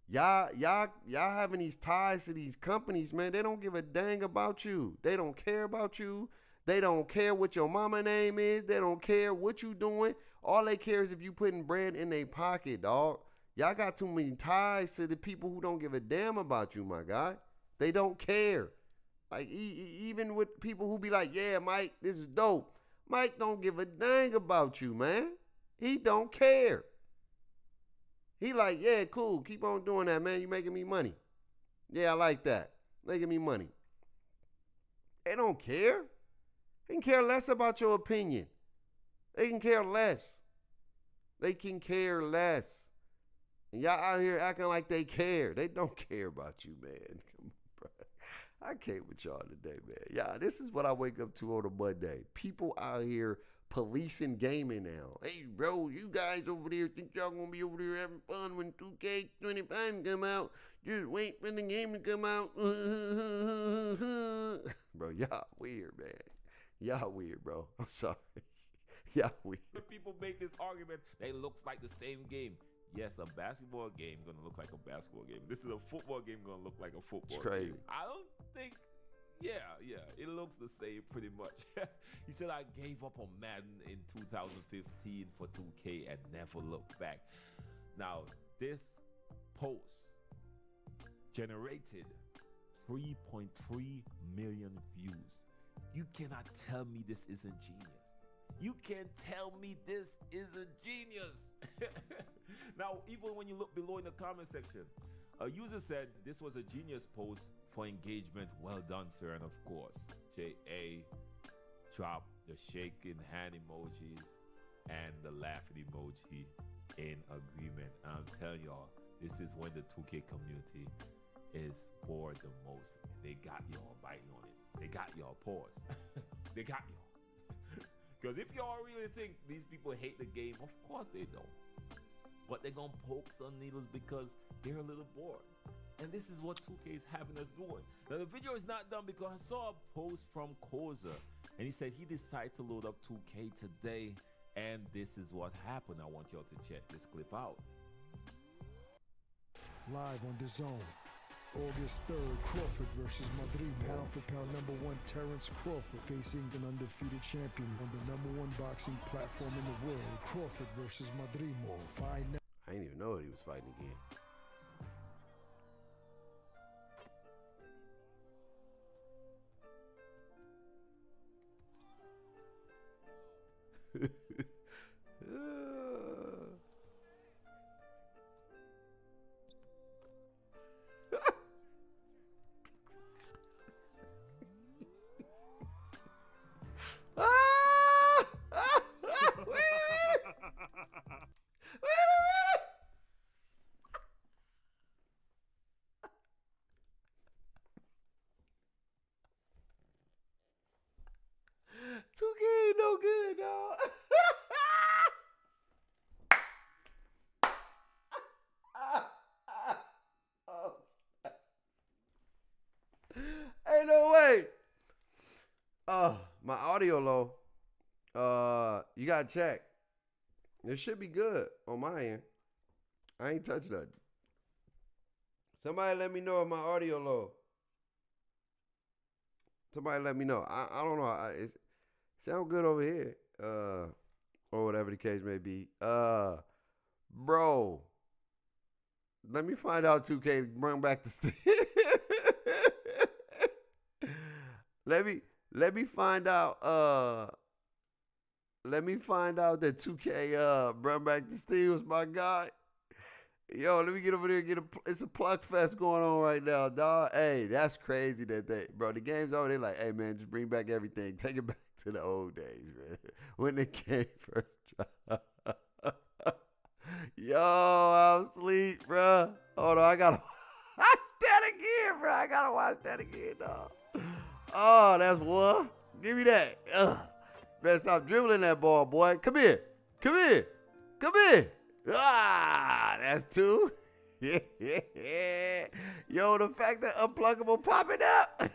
y'all having these ties to these companies, man. They don't give a dang about you. They don't care about you. They don't care what your mama name is. They don't care what you doing. All they care is if you putting bread in their pocket, dog. Y'all got too many ties to the people who don't give a damn about you, my guy. They don't care. Like, even with people who be like, yeah, Mike, this is dope. Mike don't give a dang about you, man. He don't care. He like, yeah, cool. Keep on doing that, man. You making me money. Yeah, I like that. Making me money. They don't care. They can care less about your opinion. They can care less. They can care less. And y'all out here acting like they care. They don't care about you, man. Come on, bro. I came with y'all today, man. Yeah, this is what I wake up to on a Monday. People out here policing gaming now. Hey, bro, you guys over there think y'all gonna be over there having fun when 2K25 come out? Just wait for the game to come out. Bro, y'all weird, man. Y'all weird, bro. I'm sorry. Y'all weird. People make this argument that it looks like the same game. Yes, a basketball game gonna look like a basketball game. This is a football game gonna look like a football game. I don't think. Yeah, it looks the same pretty much. He said, I gave up on Madden in 2015 for 2K and never looked back. Now, this post generated 3.3 million views. You cannot tell me this isn't genius. You can't tell me this isn't genius. Now, even when you look below in the comment section, a user said this was a genius post for engagement. Well done, sir. And of course, JA dropped the shaking hand emojis and the laughing emoji in agreement. I'm telling y'all, this is when the 2K community is bored the most. They got y'all biting on it. They got y'all paws. They got y'all. Because if y'all really think these people hate the game, of course they don't. But they're gonna poke some needles because they're a little bored. And this is what 2K is having us doing. Now the video is not done because I saw a post from Koza and he said he decided to load up 2K today, and this is what happened. I want y'all to check this clip out. Live on The Zone, August 3rd, Crawford versus Madrid. Pound for pound #1 Terrence Crawford facing an undefeated champion on the #1 boxing platform in the world. Crawford versus Madrid. Fight now. I didn't even know that he was fighting again. ain't no good, dog. Ain't no way. My audio low. You gotta check. It should be good on my end. I ain't touched nothing. Somebody let me know if my audio low. Somebody let me know. I don't know. It sound good over here. Or whatever the case may be. Bro. Let me find out 2K bring back the stick. Let me find out that 2K bring back the steals, my God. Yo, let me get over there and it's a pluck fest going on right now, dog. Hey, that's crazy that the game's over. They're like, hey, man, just bring back everything. Take it back to the old days, man. When the game first dropped. Yo, I'm asleep, bro. Hold on, I gotta watch that again, bro. I gotta watch that again, dog. Oh, that's one. Give me that. Better stop dribbling that ball, boy. Come here. Come here. Come here. Ah, that's two. Yo, the fact that Unpluggable popping up.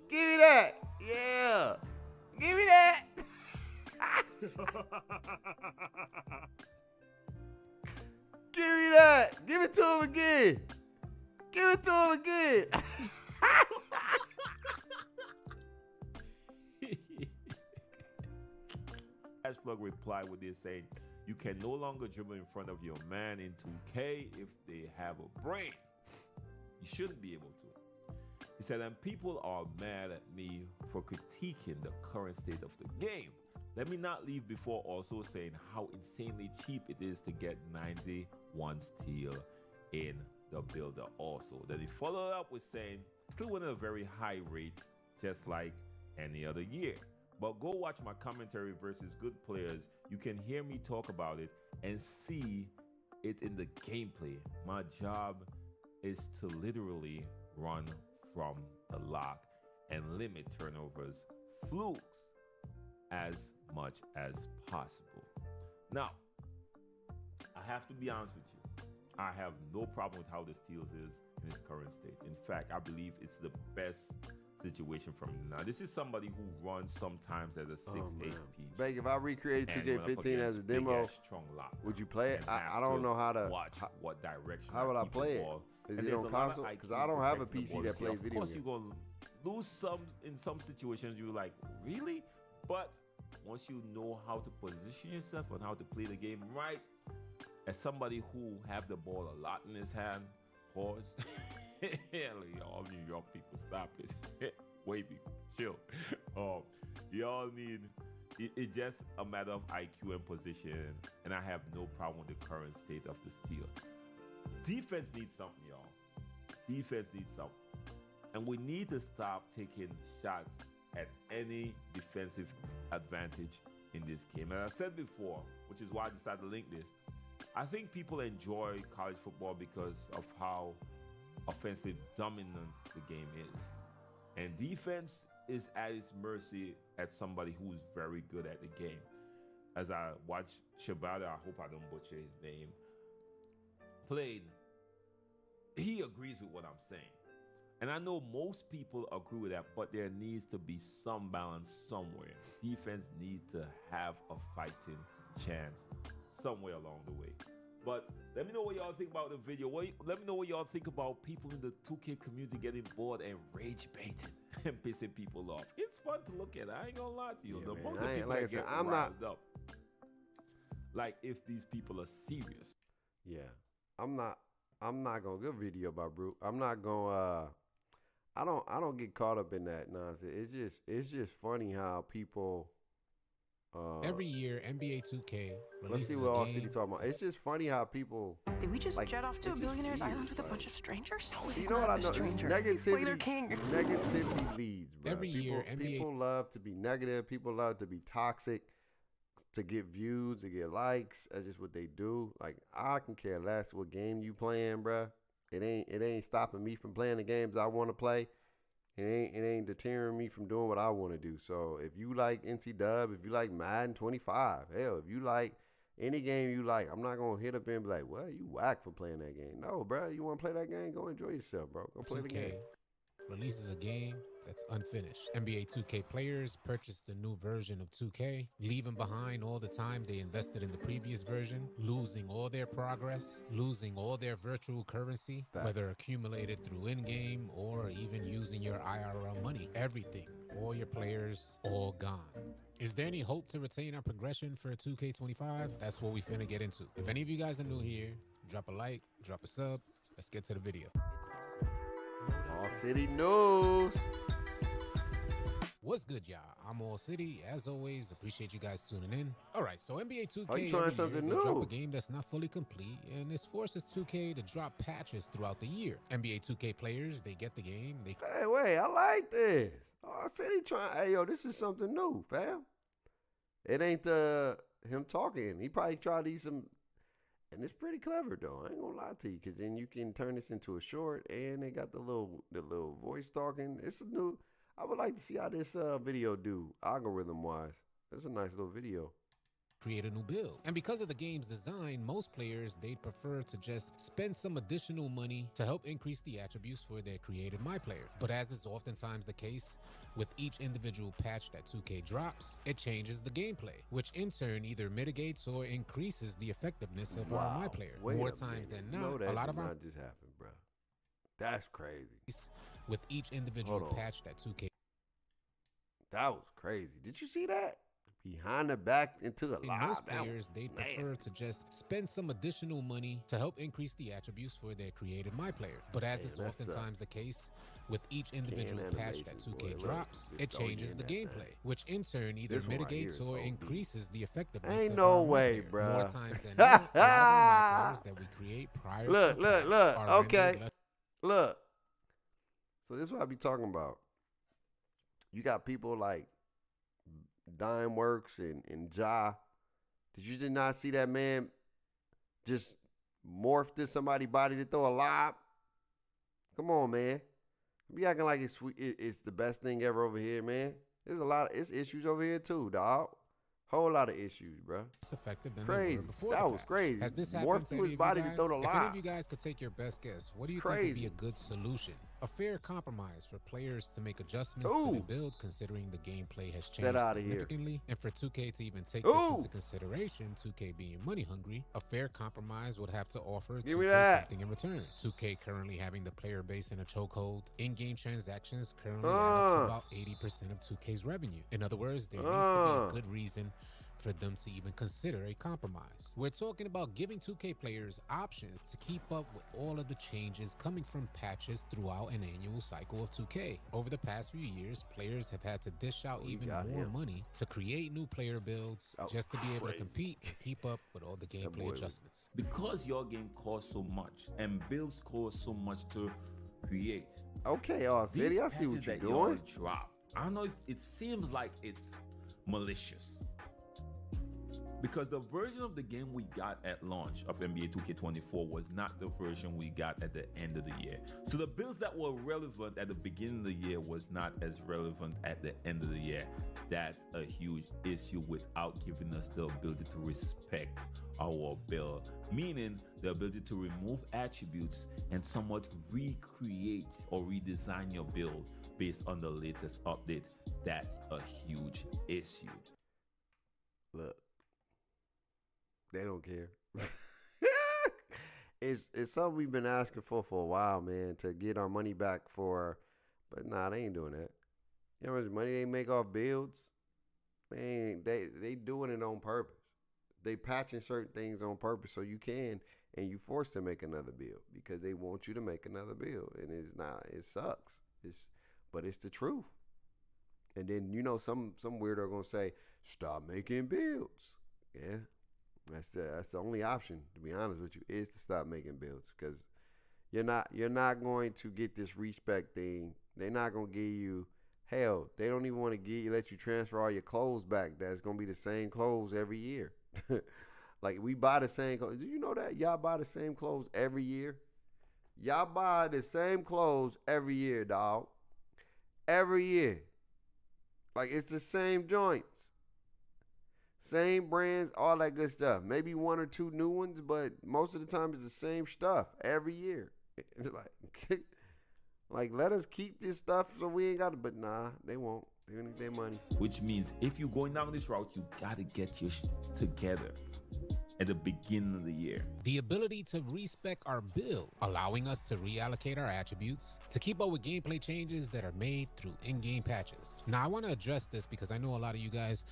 Give me that. Yeah. Give me that. Give me that. Give it to him again. Give it to him again. Plug replied with this saying, you can no longer dribble in front of your man in 2K if they have a brain. You shouldn't be able to. He said, and people are mad at me for critiquing the current state of the game. Let me not leave before also saying how insanely cheap it is to get 91 steel in the builder also. Then he followed up with saying, still win at a very high rate, just like any other year. But go watch my commentary versus good players. You can hear me talk about it and see it in the gameplay. My job is to literally run from the lock and limit turnovers, flukes, as much as possible. Now, I have to be honest with you. I have no problem with how the Steelers is in its current state. In fact, I believe it's the best situation from now. This is somebody who runs sometimes as a 6'8" piece. Beg, if I recreated 2K15 as a demo, would you play it? I don't know how to watch what direction. How would I play it? Is it on console? Because I don't have a PC that plays video games. Of course, you're gonna lose some in some situations. You're like, really? But once you know how to position yourself and how to play the game right, as somebody who have the ball a lot in his hand, pause. All New York people, stop it. Wait, people, chill. Y'all need, it's just a matter of IQ and position, and I have no problem with the current state of the Steel. Defense needs something, y'all. Defense needs something. And we need to stop taking shots at any defensive advantage in this game. And I said before, which is why I decided to link this, I think people enjoy college football because of how offensive dominant the game is. And defense is at its mercy at somebody who's very good at the game. As I watch Shabata, I hope I don't butcher his name, played, he agrees with what I'm saying. And I know most people agree with that, but there needs to be some balance somewhere. Defense needs to have a fighting chance somewhere along the way. But let me know what y'all think about the video. Let me know what y'all think about people in the 2K community getting bored and rage baiting and pissing people off. It's fun to look at. I ain't gonna lie to you. Yeah, The man, bunch I of ain't- people like I that said, get I'm riled up. Like if these people are serious. Yeah, I'm not gonna good video about Brute. I'm not gonna. I don't get caught up in that nonsense. It's just funny how people. Every year, NBA 2K Let's releases see what all a city game. talking about. It's just funny how people. Did we just like, jet off to a it's just billionaire's weird, island with a like- bunch of strangers? You know what I know? It's negativity. King. Negativity leads, bro. Every year, NBA people love to be negative. People love to be toxic, to get views, to get likes. That's just what they do. Like I can care less what game you playing, bro. It ain't stopping me from playing the games I want to play. It ain't deterring me from doing what I want to do. So if you like NC Dub, if you like Madden 25, hell, if you like any game you like, I'm not gonna hit up and be like, well, you whack for playing that game. No, bro, you want to play that game? Go enjoy yourself, bro. Go play the 2K game. releases a game that's unfinished. NBA 2K players purchase the new version of 2K, leaving behind all the time they invested in the previous version, losing all their progress, losing all their virtual currency, Facts. whether accumulated through in-game or even using your IRL money. Everything, all your players, all gone. Is there any hope to retain our progression for 2K25? That's what we finna get into. If any of you guys are new here, drop a like, drop a sub. Let's get to the video. All City News. What's good, y'all? I'm All City. As always, appreciate you guys tuning in. All right, so NBA 2K Oh, you trying every something year, they drop new? a game that's not fully complete, and this forces 2K to drop patches throughout the year. NBA 2K players, they get the game. Hey, wait, I like this. Oh, I said he trying. Hey, yo, this is something new, fam. It ain't him talking. He probably tried these some, and it's pretty clever though. I ain't gonna lie to you, because then you can turn this into a short, and they got the little voice talking. It's a new. I would like to see how this video do algorithm wise. It's a nice little video. Create a new build. And because of the game's design, most players, they'd prefer to just spend some additional money to help increase the attributes for their created My Player. But as is oftentimes the case, with each individual patch that 2K drops, it changes the gameplay, which in turn either mitigates or increases the effectiveness of our My Player. More times than not, a lot of our just happened, bro. That's crazy. With each individual patch that 2K. That was crazy. Did you see that? Behind the back into the In live. most players, they prefer to just spend some additional money to help increase the attributes for their created My Player. But as is oftentimes the case, with each individual patch that 2K drops, it changes the gameplay, which in turn either mitigates or increases the effectiveness Ain't of no our My way, Player. bro. More times than not, a lot of our My Players that we create prior to Look. are Okay. rendered Look. So this is what I be talking about. You got people like Dimeworks and Ja. Did you just not see that man just morph to somebody's body to throw a lob? Come on, man. Be acting like it's the best thing ever over here, man. It's issues over here too, dog. Whole lot of issues, bro. effective than Crazy. they were before That the was patch. crazy. Has this Morph happened to to his any of body you to guys? throw the If any lob. of you guys could take your best guess, what do you think would Crazy. be a good solution? A fair compromise for players to make adjustments to the build, considering the gameplay has changed outta here. significantly, and for 2K to even take this Ooh. into consideration, 2K being money hungry, a fair compromise would have to offer Give me 2K that. something in return. 2K currently having the player base in a chokehold. In-game transactions currently add up to about 80% of 2K's revenue. In other words, there needs to be a good reason for them to even consider a compromise. We're talking about giving 2K players options to keep up with all of the changes coming from patches throughout an annual cycle of 2K. Over the past few years, players have had to dish out even more money to create new player builds just to be able to compete and keep up with all the gameplay adjustments. Because your game costs so much and builds cost so much to create. Okay, City, I see what you're doing. Drop. I don't know if it seems like it's malicious. Because the version of the game we got at launch of NBA 2K24 was not the version we got at the end of the year. So the builds that were relevant at the beginning of the year was not as relevant at the end of the year. That's a huge issue without giving us the ability to respect our build. Meaning the ability to remove attributes and somewhat recreate or redesign your build based on the latest update. That's a huge issue. Look. They don't care. It's something we've been asking for a while, man, to get our money back for. But nah, they ain't doing that. You know how much money they make off builds? They doing it on purpose. They patching certain things on purpose so you can, and you forced to make another build because they want you to make another build, and it sucks. But it's the truth. And then some weirdo gonna say, stop making builds. Yeah. That's the only option, to be honest with you, is to stop making builds, because you're not going to get this respect thing. They're not gonna give you, hell, they don't even want to let you transfer all your clothes back. That's gonna be the same clothes every year. Like, we buy the same clothes. Do you know that y'all buy the same clothes every year? Y'all buy the same clothes every year, dog. Every year. Like, it's the same joints. Same brands, all that good stuff. Maybe one or two new ones, but most of the time it's the same stuff every year. Like, let us keep this stuff so we ain't got to, but nah, they won't. They're going to get their money. Which means if you're going down this route, you got to get your together at the beginning of the year. The ability to respec our build, allowing us to reallocate our attributes to keep up with gameplay changes that are made through in-game patches. Now, I want to address this because I know a lot of you guys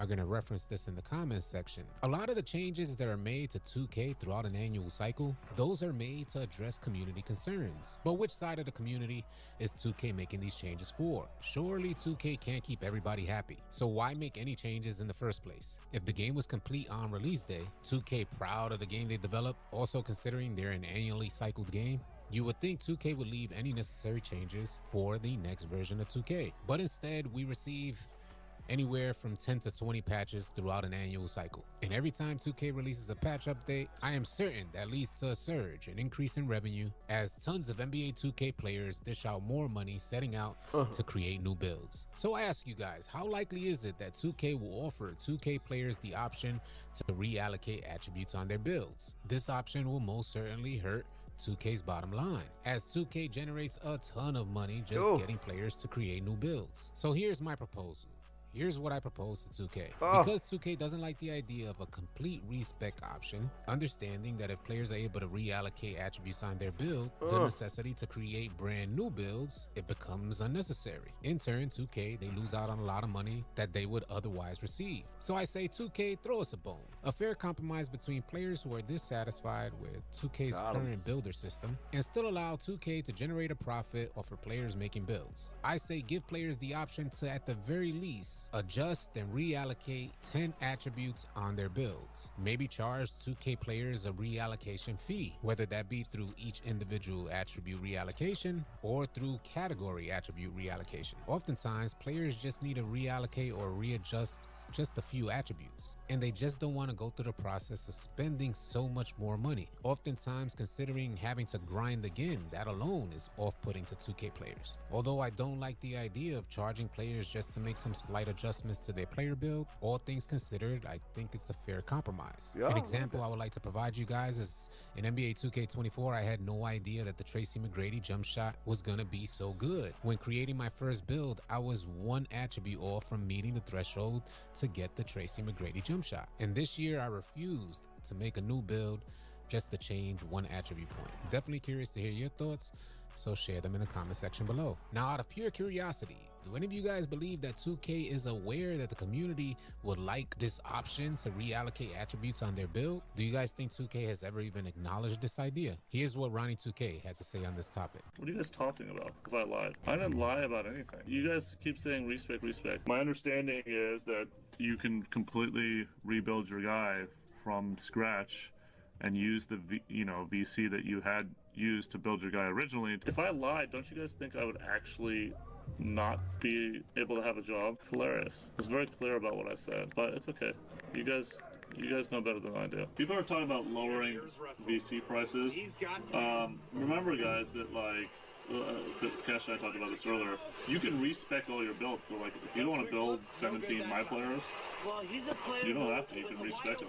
are going to reference this in the comments section. A lot of the changes that are made to 2K throughout an annual cycle, those are made to address community concerns. But which side of the community is 2K making these changes for? Surely 2K can't keep everybody happy. So why make any changes in the first place? If the game was complete on release day, 2K proud of the game they developed, also considering they're an annually cycled game, you would think 2K would leave any necessary changes for the next version of 2K. But instead, we receive anywhere from 10 to 20 patches throughout an annual cycle. And every time 2K releases a patch update, I am certain that leads to a surge, an increase in revenue, as tons of NBA 2K players dish out more money setting out to create new builds. So I ask you guys, how likely is it that 2K will offer 2K players the option to reallocate attributes on their builds? This option will most certainly hurt 2K's bottom line, as 2K generates a ton of money just getting players to create new builds. So here's my proposal. Here's what I propose to 2K. Because 2K doesn't like the idea of a complete respec option, understanding that if players are able to reallocate attributes on their build, the necessity to create brand new builds, it becomes unnecessary. In turn, 2K, they lose out on a lot of money that they would otherwise receive. So I say 2K, throw us a bone. A fair compromise between players who are dissatisfied with 2K's current builder system and still allow 2K to generate a profit off of players making builds. I say give players the option to, at the very least, adjust and reallocate 10 attributes on their builds. Maybe charge 2K players a reallocation fee, whether that be through each individual attribute reallocation or through category attribute reallocation. Oftentimes, players just need to reallocate or readjust just a few attributes, and they just don't want to go through the process of spending so much more money. Oftentimes, considering having to grind again, that alone is off-putting to 2K players. Although I don't like the idea of charging players just to make some slight adjustments to their player build, all things considered, I think it's a fair compromise. An example I would like to provide you guys is in NBA 2K24, I had no idea that the Tracy McGrady jump shot was gonna be so good. When creating my first build, I was one attribute off from meeting the threshold to get the Tracy McGrady jump shot. And this year I refused to make a new build just to change one attribute point. Definitely curious to hear your thoughts, so share them in the comment section below. Now, out of pure curiosity, do any of you guys believe that 2K is aware that the community would like this option to reallocate attributes on their build? Do you guys think 2K has ever even acknowledged this idea? Here's what Ronnie 2K had to say on this topic. What are you guys talking about? If I lied, I didn't lie about anything. You guys keep saying respec. My understanding is that you can completely rebuild your guy from scratch and use the VC that you had used to build your guy originally. If I lied, don't you guys think I would actually not be able to have a job? It's hilarious. I was very clear about what I said, but it's okay. You guys know better than I do. People are talking about lowering VC prices. Remember, guys, that Cash and I talked about this earlier. You can respec all your builds. So, like, if you don't want to build 17 my players, you don't have to. You can respec them.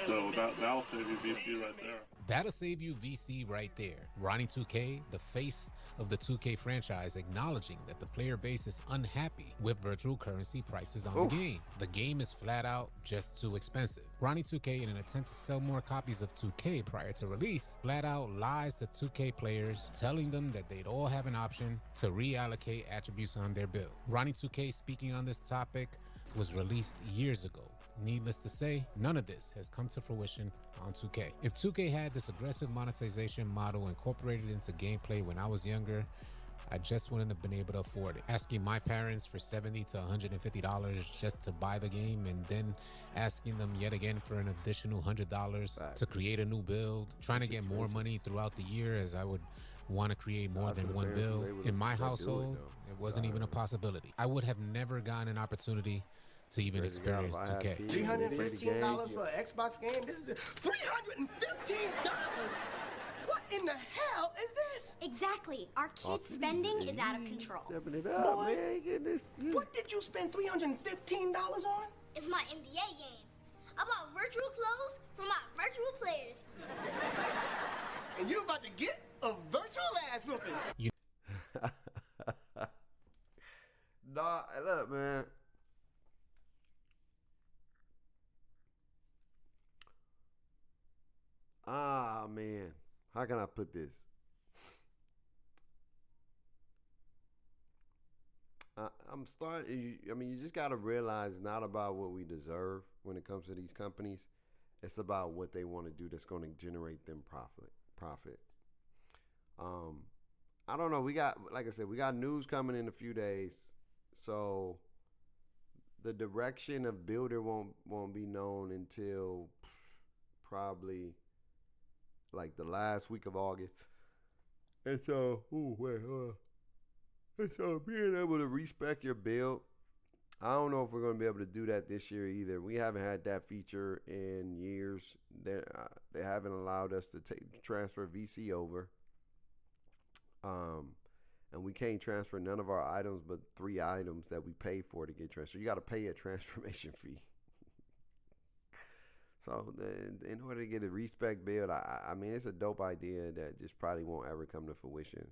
So that'll save you VC right there. That'll save you VC right there. Ronnie 2K, the face of the 2K franchise, acknowledging that the player base is unhappy with virtual currency prices on the game. The game is flat out just too expensive. Ronnie 2K, in an attempt to sell more copies of 2K prior to release, flat out lies to 2K players, telling them that they'd all have an option to reallocate attributes on their build. Ronnie 2K, speaking on this topic, was released years ago. Needless to say, none of this has come to fruition on 2K. If 2K had this aggressive monetization model incorporated into gameplay when I was younger, I just wouldn't have been able to afford it. Asking my parents for $70 to $150 just to buy the game, and then asking them yet again for an additional $100 to create a new build, trying to get more money throughout the year, as I would want to create more than one build. In my household, it wasn't even a possibility. I would have never gotten an opportunity to even experience 2K. $315 for an Xbox game? This is $315? What in the hell is this? Exactly. Our kids' spending is out of control. Stepping it up, Boy, man. what did you spend $315 on? It's my NBA game. I bought virtual clothes for my virtual players. And you about to get a virtual ass whooping. Nah, look, man. Ah, man. How can I put this? I'm starting. I mean, you just got to realize it's not about what we deserve when it comes to these companies. It's about what they want to do that's going to generate them profit. Um, I don't know. We got, like I said, we got news coming in a few days, so the direction of Builder won't be known until probably like the last week of August. And so, and so being able to respec your build, I don't know if we're going to be able to do that this year either. We haven't had that feature in years. They haven't allowed us to transfer VC over. And we can't transfer none of our items but 3 items that we pay for to get transferred. You got to pay a transformation fee. So in order to get a respec build, I mean, it's a dope idea that just probably won't ever come to fruition.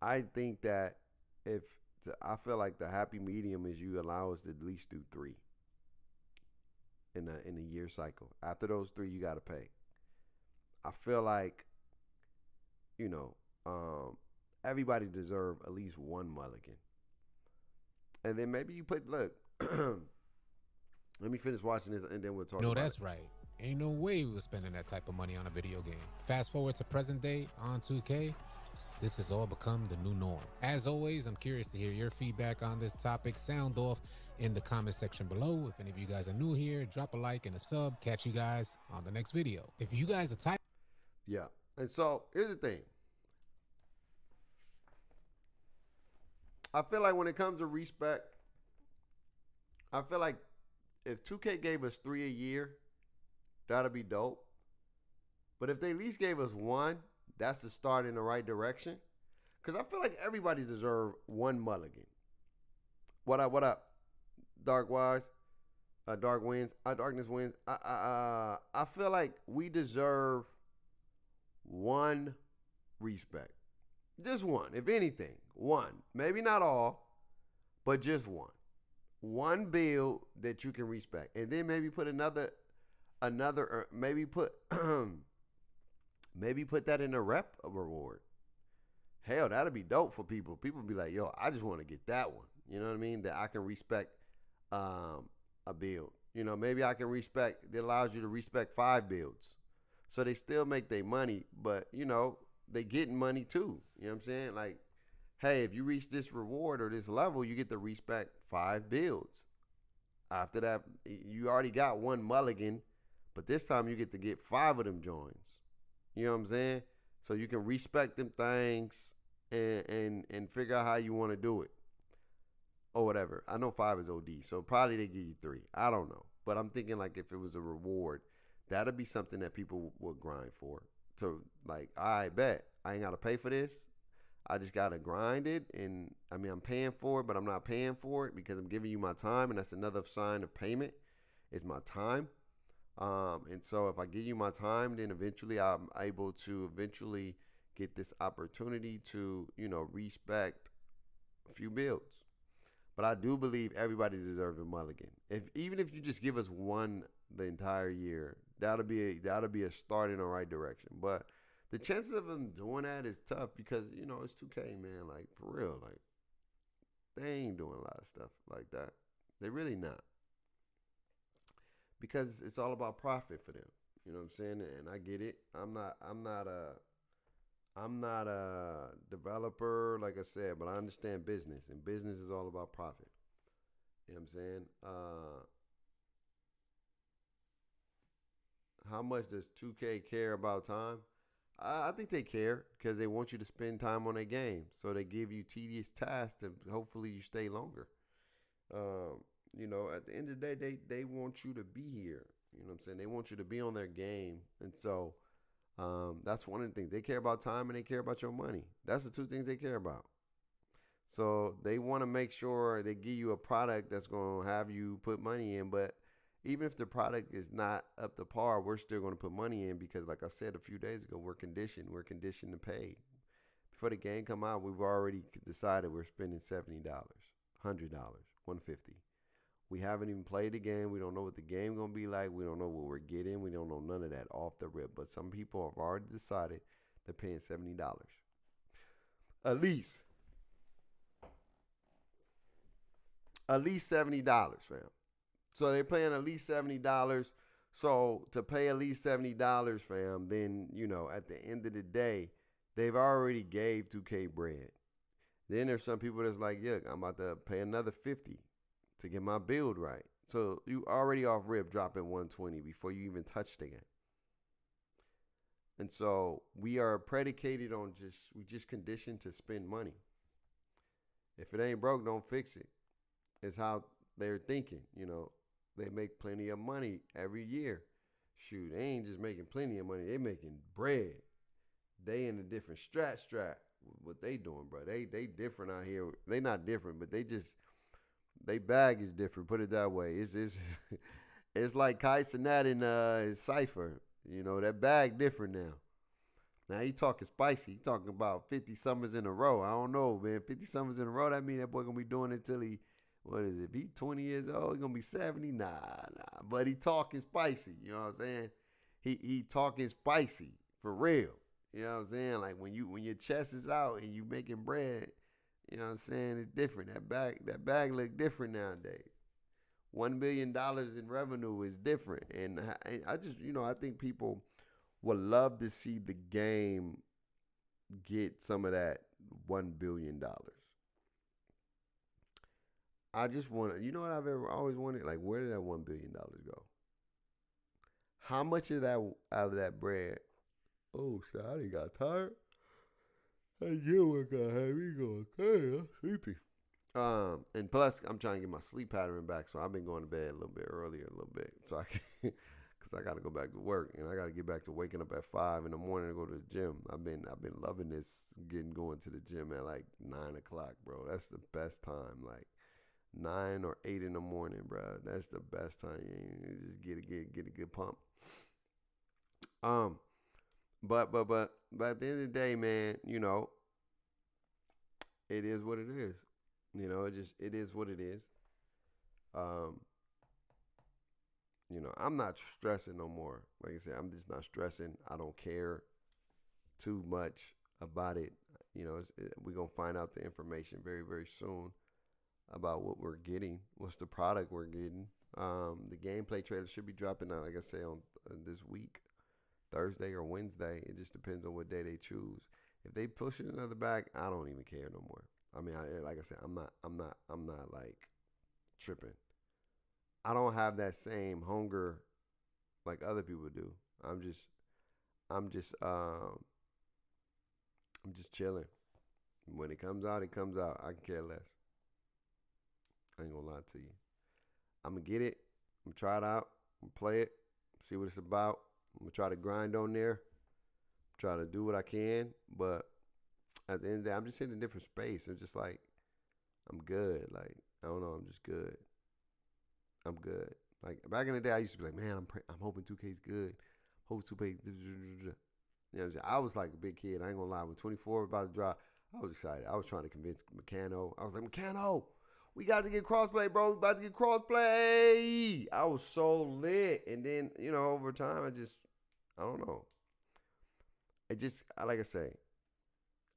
I think that I feel like the happy medium is you allow us to at least do 3 in a year cycle. After those 3, you got to pay. I feel like, everybody deserve at least 1 mulligan. And then maybe you look, let me finish watching this and then we'll talk about it. No, that's right. Ain't no way we were spending that type of money on a video game. Fast forward to present day on 2K, this has all become the new norm. As always, I'm curious to hear your feedback on this topic. Sound off in the comment section below. If any of you guys are new here, drop a like and a sub. Catch you guys on the next video. If you guys are type. Yeah. And so here's the thing. I feel like when it comes to respec, I feel like if 2K gave us 3 a year, that'd be dope. But if they at least gave us 1, that's the start in the right direction. Because I feel like everybody deserves 1 mulligan. What up? Dark Wise? Dark wins. Darkness wins. I feel like we deserve 1 respec. Just 1, if anything. 1. Maybe not all, but just 1. 1 build that you can respect. And then maybe put maybe put maybe put that in a rep reward. Hell, that'd be dope for people. People be like, yo, I just want to get that one. You know what I mean? That I can respect a build. Maybe I can respect, it allows you to respect 5 builds. So they still make their money, but they getting money too. You know what I'm saying? Like, hey, if you reach this reward or this level, you get to respect 5 builds. After that, you already got 1 mulligan, but this time you get to get 5 of them joins. You know what I'm saying? So you can respect them things and figure out how you want to do it. Or whatever. I know 5 is OD, so probably they give you 3. I don't know. But I'm thinking like if it was a reward, that'd be something that people would grind for. So like, I bet I ain't got to pay for this. I just got to grind it. And I mean, I'm paying for it, but I'm not paying for it because I'm giving you my time. And that's another sign of payment is my time. And so if I give you my time, then eventually I'm able to get this opportunity to, respect a few builds. But I do believe everybody deserves a mulligan. Even if you just give us 1 the entire year, that'll be a start in the right direction. But the chances of them doing that is tough because it's 2K, man. Like, for real, like, they ain't doing a lot of stuff like that. They really not, because it's all about profit for them. You know what I'm saying? And I get it. I'm not a developer, like I said, but I understand business, and business is all about profit. You know what I'm saying? How much does 2K care about time? I think they care because they want you to spend time on a game. So they give you tedious tasks and hopefully you stay longer. At the end of the day, they want you to be here. You know what I'm saying? They want you to be on their game. And so that's one of the things. They care about time and they care about your money. That's the 2 things they care about. So they want to make sure they give you a product that's going to have you put money in. But even if the product is not up to par, we're still going to put money in because, like I said a few days ago, we're conditioned to pay. Before the game come out, we've already decided we're spending $70, $100, $150. We haven't even played the game. We don't know what the game going to be like. We don't know what we're getting. We don't know none of that off the rip. But some people have already decided they're paying $70. At least. At least $70, fam. So they're paying at least $70. So to pay at least $70, fam, then, at the end of the day, they've already gave 2K bread. Then there's some people that's like, yeah, I'm about to pay another $50 to get my build right. So you already off rip dropping $120 before you even touch the game. And so we are predicated on we just conditioned to spend money. If it ain't broke, don't fix it. It's how they're thinking, They make plenty of money every year. Shoot, they ain't just making plenty of money. They making bread. They in a different strat. What they doing, bro? They different out here. They not different, but they bag is different. Put it that way. It's it's like Kai Cenat in Cypher. That bag different now. Now he talking spicy. He talking about 50 summers in a row. I don't know, man. 50 summers in a row. That mean that boy gonna be doing it till he. What is it? If he 20 years old, he gonna be 70? Nah. But he talking spicy. You know what I'm saying? He talking spicy for real. You know what I'm saying? Like when your chest is out and you making bread, you know what I'm saying? It's different. That bag look different nowadays. $1 billion in revenue is different. And I just, I think people would love to see the game get some of that $1 billion. I just want to, what I've always wanted? Like, where did that $1 billion go? How much of that bread? Oh, shit, I done got tired. I get what got had me going, hey, I'm sleepy. And plus, I'm trying to get my sleep pattern back, so I've been going to bed a little bit earlier, so I can, because I got to go back to work, and I got to get back to waking up at 5 in the morning to go to the gym. I've been loving this, going to the gym at like 9 o'clock, bro. That's the best time, like 9 or 8 in the morning, bro. That's the best time. You just get a good pump. But at the end of the day, man, it is what it is. It is what it is. I'm not stressing no more. Like I said, I'm just not stressing. I don't care too much about it. We're going to find out the information very, very soon about what we're getting. What's the product we're getting. The gameplay trailer should be dropping out, like I say, on this week, Thursday or Wednesday. It just depends on what day they choose. If they push it another back, I don't even care no more. I mean, like I said, I'm not like tripping. I don't have that same hunger like other people do. I'm just chilling. When it comes out, it comes out. I can care less. I ain't gonna lie to you. I'm gonna get it. I'm gonna try it out. I'm gonna play it. See what it's about. I'm gonna try to grind on there. Try to do what I can, but at the end of the day, I'm just in a different space. I'm just like, I'm good. Like, I don't know. I'm just good. I'm good. Like, back in the day, I used to be like, man, I'm hoping 2K's good. Hope 2K. You know what I'm saying? I was like a big kid. I ain't gonna lie. When 24 was about to drop, I was excited. I was trying to convince Meccano. I was like, Meccano, we got to get crossplay, bro. We about to get crossplay. I was so lit. And then, over time, I don't know. It just, like I say,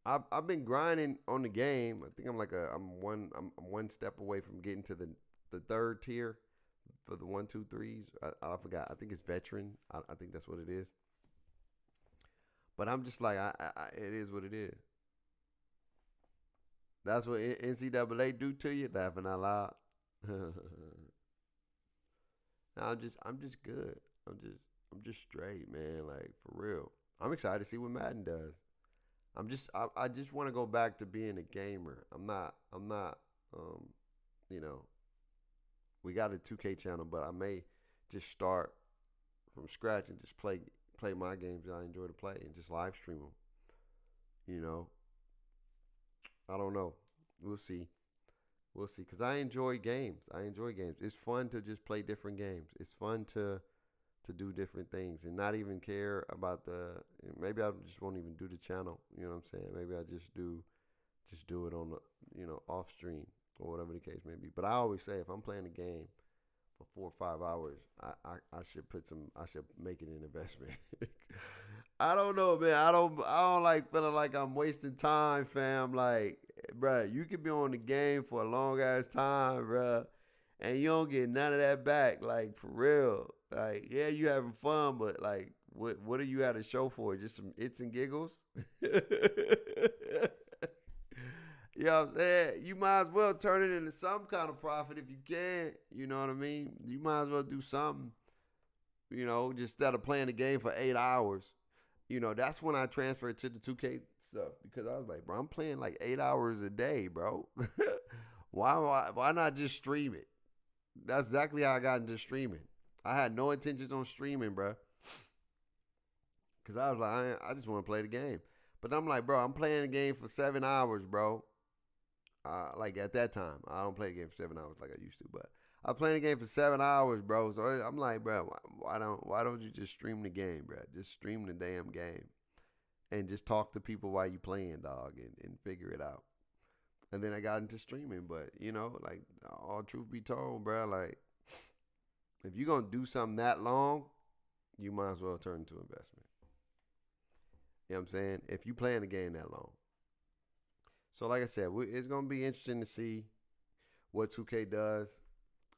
I've been grinding on the game. I think I'm one step away from getting to the third tier for the 1, 2, 3s. I forgot. I think it's veteran. I think that's what it is. But I'm just like, it is what it is. That's what NCAA do to you, laughing out loud. I'm just good. I'm just straight, man. Like, for real. I'm excited to see what Madden does. I just want to go back to being a gamer. I'm not, we got a 2K channel, but I may just start from scratch and just play my games that I enjoy to play and just live stream them. I don't know. We'll see. Because I enjoy games. It's fun to just play different games. It's fun to do different things and not even care about maybe I just won't even do the channel. You know what I'm saying? Maybe I just do it on the, off stream or whatever the case may be. But I always say if I'm playing a game for 4 or 5 hours, I should make it an investment. I don't know, man. I don't like feeling like I'm wasting time, fam. Like, bruh, you could be on the game for a long ass time, bruh. and you don't get none of that back. Like, for real. Like, yeah, you having fun, but like, what are you at a show for? Just some its and giggles? You know what I'm saying? You might as well turn it into some kind of profit if you can. You know what I mean? You might as well do something. You know, just instead of playing the game for 8 hours. You know, that's when I transferred to the 2K stuff, because I was like, bro, I'm playing like 8 hours a day, bro. Why not just stream it? That's exactly how I got into streaming. I had no intentions on streaming, bro. Because I was like, I just want to play the game. But I'm like, bro, I'm playing the game for 7 hours, bro. Like at that time, I don't play the game for 7 hours like I used to, but I was playing the game for 7 hours, bro. So I'm like, bro, why don't you just stream the game, bro? Just stream the damn game, and just talk to people while you playing, dog, and figure it out. And then I got into streaming, but you know, like, all truth be told, bro, like, if you're gonna do something that long, you might as well turn it into investment. You know what I'm saying? If you playing the game that long. So like I said, it's going to be interesting to see what 2K does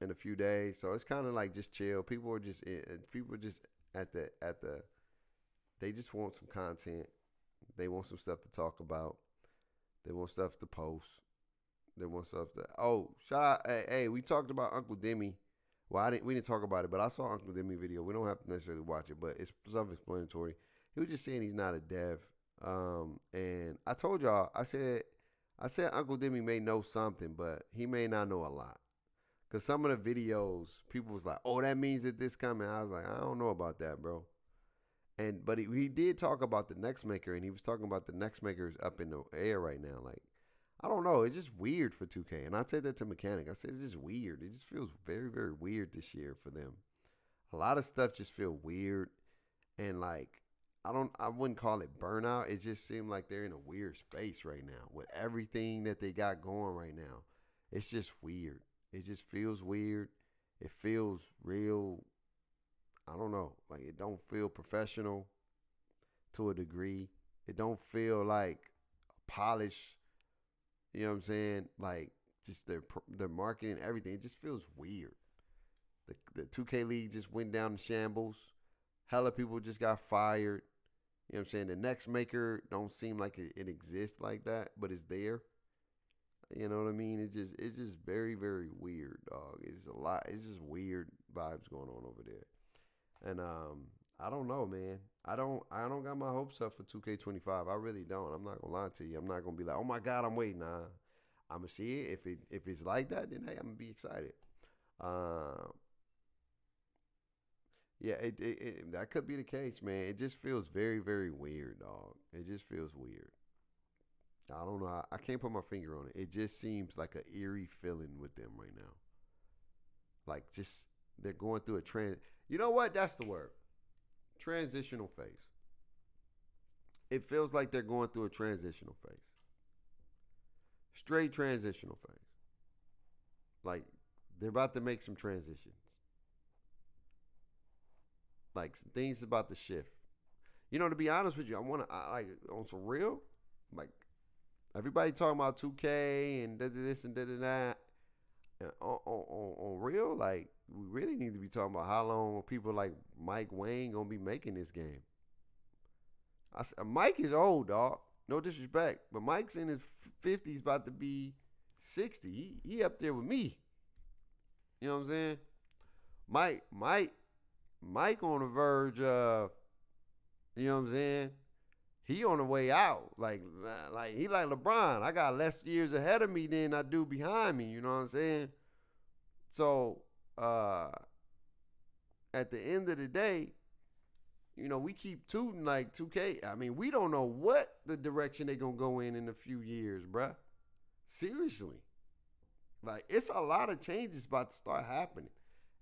in a few days. So it's kind of like just chill. People are just at the they just want some content. They want some stuff to talk about. They want stuff to post. They want stuff to shout out. Hey, we talked about Uncle Demi. Well, we didn't talk about it, but I saw Uncle Demi video. We don't have to necessarily watch it, but it's self-explanatory. He was just saying he's not a dev. And I told y'all, I said Uncle Demi may know something, but he may not know a lot. Because some of the videos, people was like, oh, that means that this coming. I was like, I don't know about that, bro. But he did talk about the Next Maker, and he was talking about the Next Maker is up in the air right now. Like, I don't know. It's just weird for 2K. And I said that to Mechanic. I said it's just weird. It just feels very, very weird this year for them. A lot of stuff just feel weird. And like, I wouldn't call it burnout. It just seemed like they're in a weird space right now with everything that they got going right now. It's just weird. It just feels weird. It feels real. I don't know. Like, it don't feel professional to a degree. It don't feel like polished. You know what I'm saying? Like, just their marketing, everything. It just feels weird. The 2K League just went down in shambles. Hella people just got fired. You know what I'm saying? The Next Maker don't seem like it exists like that, but it's there. You know what I mean? It's just very, very weird, dog. It's just weird vibes going on over there. And I don't know, man. I don't got my hopes up for 2K25. I really don't. I'm not gonna lie to you. I'm not gonna be like, oh my God, I'm waiting. Nah. I'm gonna see it. If it's like that, then hey, I'm gonna be excited. Yeah, that could be the case, man. It just feels very, very weird, dog. It just feels weird. I don't know. I can't put my finger on it. It just seems like an eerie feeling with them right now. Like, just, they're going through a you know what? That's the word. Transitional phase. It feels like they're going through a transitional phase. Straight transitional phase. Like, they're about to make some transitions. Like, some things about to shift. You know, to be honest with you, I like, on some real, like, everybody talking about 2K and this and that. And on real, like, we really need to be talking about how long people like Wang gonna be making this game. Mike is old, dog. No disrespect, but Mike's in his 50s, about to be 60. He up there with me. You know what I'm saying? Mike on the verge of, you know what I'm saying? He on the way out. Like he like LeBron. I got less years ahead of me than I do behind me. You know what I'm saying? So, at the end of the day, you know, we keep tooting like 2K. I mean, we don't know what the direction they're going to go in a few years, bruh. Seriously. Like, it's a lot of changes about to start happening.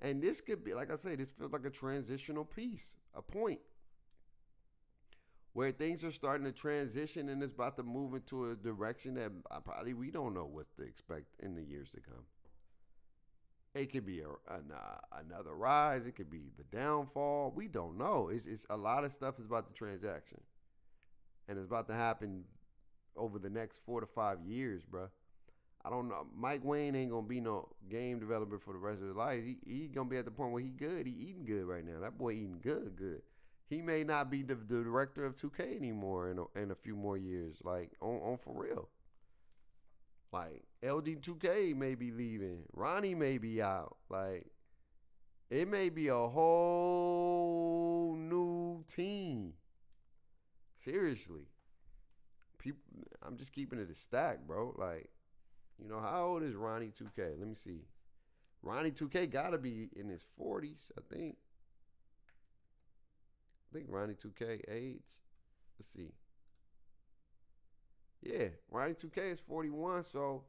And this could be, like I say, this feels like a transitional piece, a point where things are starting to transition and it's about to move into a direction that probably we don't know what to expect in the years to come. It could be another rise. It could be the downfall. We don't know. It's a lot of stuff is about the transaction. And it's about to happen over the next 4 to 5 years, bruh. I don't know. Mike Wayne ain't gonna be no game developer for the rest of his life. He gonna be at the point where he good. He eating good right now. That boy eating good. He may not be the director of 2K anymore in a few more years. Like on for real. Like LD2K may be leaving. Ronnie may be out. Like it may be a whole new team. Seriously. People, I'm just keeping it a stack, bro. Like, you know, how old is Ronnie 2K? Let me see. Ronnie 2K gotta be in his 40s, I think. I think Ronnie 2K age. Let's see. Yeah, Ronnie 2K is 41, so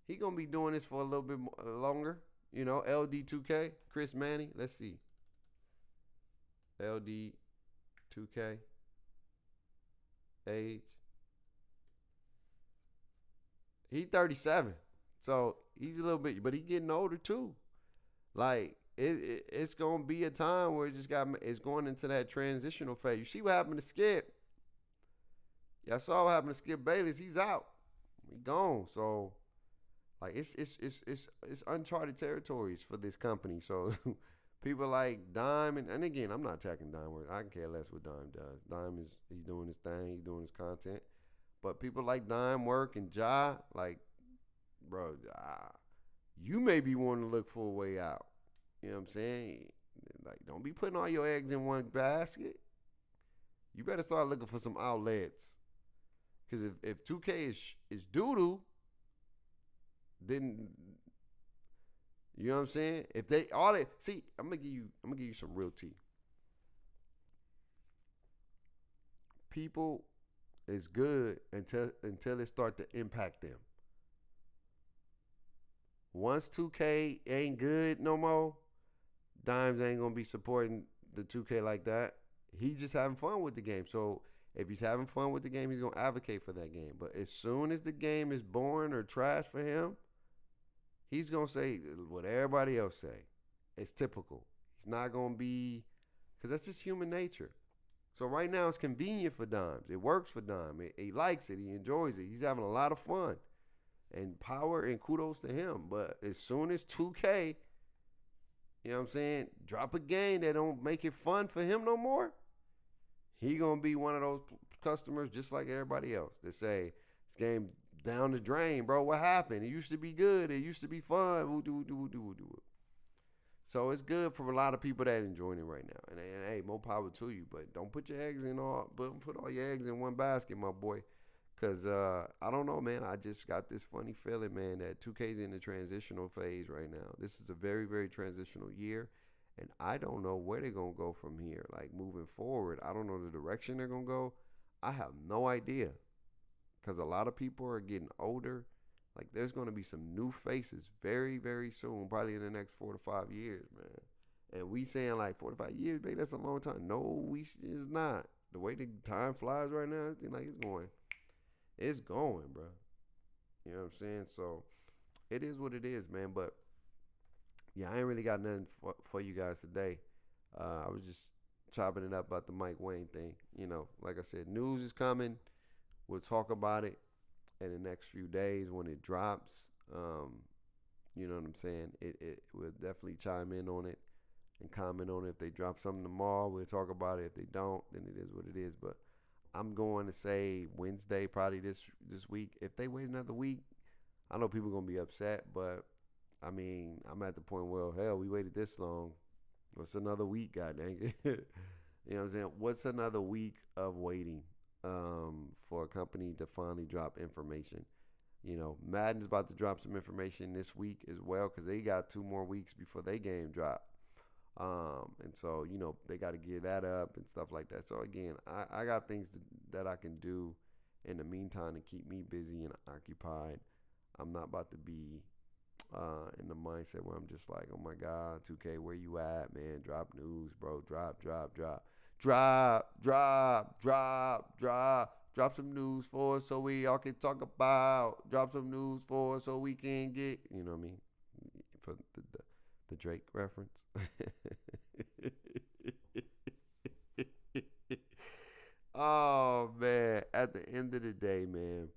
he gonna be doing this for a little bit longer. You know, LD2K, Chris Manning. Let's see. LD2K age. He 37, so he's a little bit, but he getting older too. Like it's gonna be a time where it's going into that transitional phase. You see what happened to Skip? Y'all saw what happened to Skip Bayless. He's out. He gone. So like it's uncharted territories for this company. So people like Dime and again, I'm not attacking Dime work. I can care less what Dime does. Dime he's doing his thing. He's doing his content. But people like Dime Work and Ja, like, bro, you may be wanting to look for a way out. You know what I'm saying? Like, don't be putting all your eggs in one basket. You better start looking for some outlets. Because if 2K is doo-doo, then, you know what I'm saying? If see, I'm gonna give you some real tea. People is good until it start to impact them. Once 2K ain't good no more, Dimes ain't gonna be supporting the 2K like that. He's just having fun with the game. So if he's having fun with the game, he's gonna advocate for that game. But as soon as the game is boring or trash for him, he's gonna say what everybody else say. It's typical. He's not gonna be, because that's just human nature. So right now it's convenient for Dimes. It works for Dime. He likes it. He enjoys it. He's having a lot of fun. And power and kudos to him. But as soon as 2K, you know what I'm saying, drop a game that don't make it fun for him no more, he going to be one of those customers just like everybody else that say, this game down the drain, bro. What happened? It used to be good. It used to be fun. We'll do it. So it's good for a lot of people that enjoying it right now. And hey, more power to you. But don't put your eggs in put all your eggs in one basket, my boy. Because I don't know, man. I just got this funny feeling, man, that 2K's in the transitional phase right now. This is a very, very transitional year. And I don't know where they're going to go from here. Like, moving forward, I don't know the direction they're going to go. I have no idea. Because a lot of people are getting older. Like, there's going to be some new faces very, very soon, probably in the next 4 to 5 years, man. And we saying, like, 4 to 5 years, baby, that's a long time. No, it's not. The way the time flies right now, it seems like it's going. It's going, bro. You know what I'm saying? So, it is what it is, man. But, yeah, I ain't really got nothing for you guys today. I was just chopping it up about the Mike Wayne thing. You know, like I said, news is coming. We'll talk about it in the next few days when it drops. You know what I'm saying? It will definitely chime in on it and comment on it. If they drop something tomorrow, we'll talk about it. If they don't, then it is what it is. But I'm going to say Wednesday, probably this week. If they wait another week, I know people are going to be upset. But, I mean, I'm at the point where, hell, we waited this long. What's another week, god dang it? You know what I'm saying? What's another week of waiting for a company to finally drop information? You know, Madden's about to drop some information this week as well because they got 2 more weeks before they game drop. And so, you know, they got to gear that up and stuff like that. So, again, I got things that I can do in the meantime to keep me busy and occupied. I'm not about to be in the mindset where I'm just like, oh, my God, 2K, where you at, man? Drop news, bro. Drop. Drop some news for us so we all can talk about. Drop some news for us so we can get, you know what I mean? For the Drake reference. Oh, man. At the end of the day, man,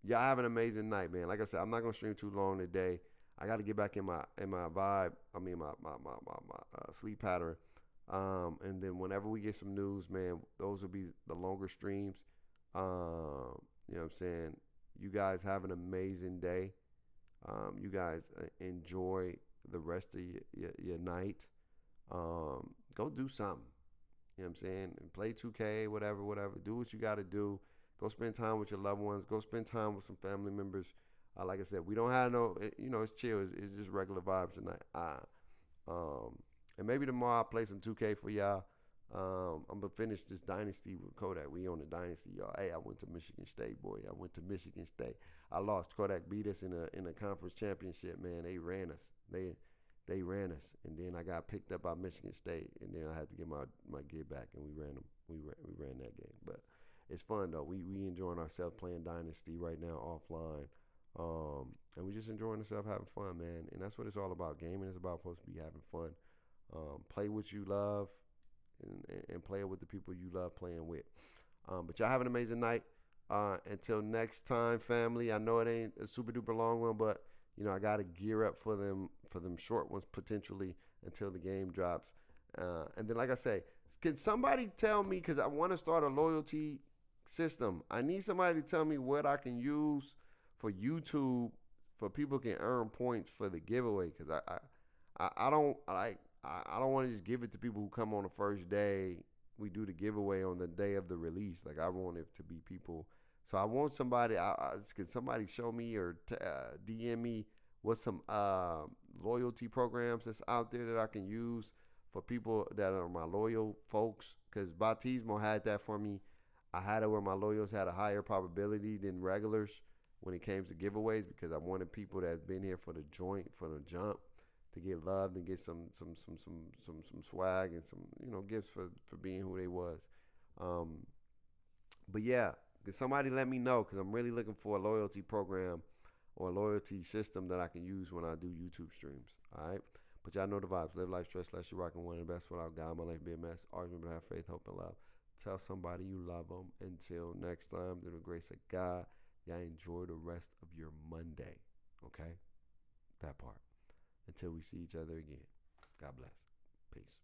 y'all have an amazing night, man. Like I said, I'm not gonna stream too long today. I got to get back in my vibe. I mean, my sleep pattern. And then whenever we get some news, man, those will be the longer streams. You know what I'm saying? You guys have an amazing day. You guys enjoy the rest of your night. Go do something. You know what I'm saying? Play 2K, whatever. Do what you got to do. Go spend time with your loved ones. Go spend time with some family members. Like I said, we don't have no, it's chill. It's just regular vibes tonight. And maybe tomorrow I'll play some 2K for y'all. I'm going to finish this dynasty with Kodak. We on the dynasty, y'all. Hey, I went to Michigan State, boy. I went to Michigan State. I lost. Kodak beat us in a conference championship, man. They ran us. They ran us. And then I got picked up by Michigan State. And then I had to get my gear back, and we ran them. We ran that game. But it's fun, though. We enjoying ourselves playing dynasty right now offline. And we just enjoying ourselves, having fun, man. And that's what it's all about. Gaming is about supposed to be having fun. Play what you love and play it with the people you love playing with. But y'all have an amazing night. Until next time, family. I know it ain't a super duper long one, but I got to gear up for them short ones potentially until the game drops. And then, like I say, can somebody tell me, because I want to start a loyalty system. I need somebody to tell me what I can use for YouTube for people can earn points for the giveaway, because I don't want to just give it to people who come on the first day. We do the giveaway on the day of the release. Like, I want it to be people. So I want somebody. Can somebody show me or DM me what some loyalty programs that's out there that I can use for people that are my loyal folks? Because Bautismo had that for me. I had it where my loyals had a higher probability than regulars when it came to giveaways, because I wanted people that's been here for the jump, to get loved and get some swag and some gifts for being who they was. But yeah, can somebody let me know, because I'm really looking for a loyalty program or a loyalty system that I can use when I do YouTube streams. All right, but y'all know the vibes. Live life, stress less. You're rocking one of the best without God. My life be a mess. Always remember to have faith, hope, and love. Tell somebody you love them. Until next time, through the grace of God, y'all enjoy the rest of your Monday. Okay, that part. Until we see each other again. God bless. Peace.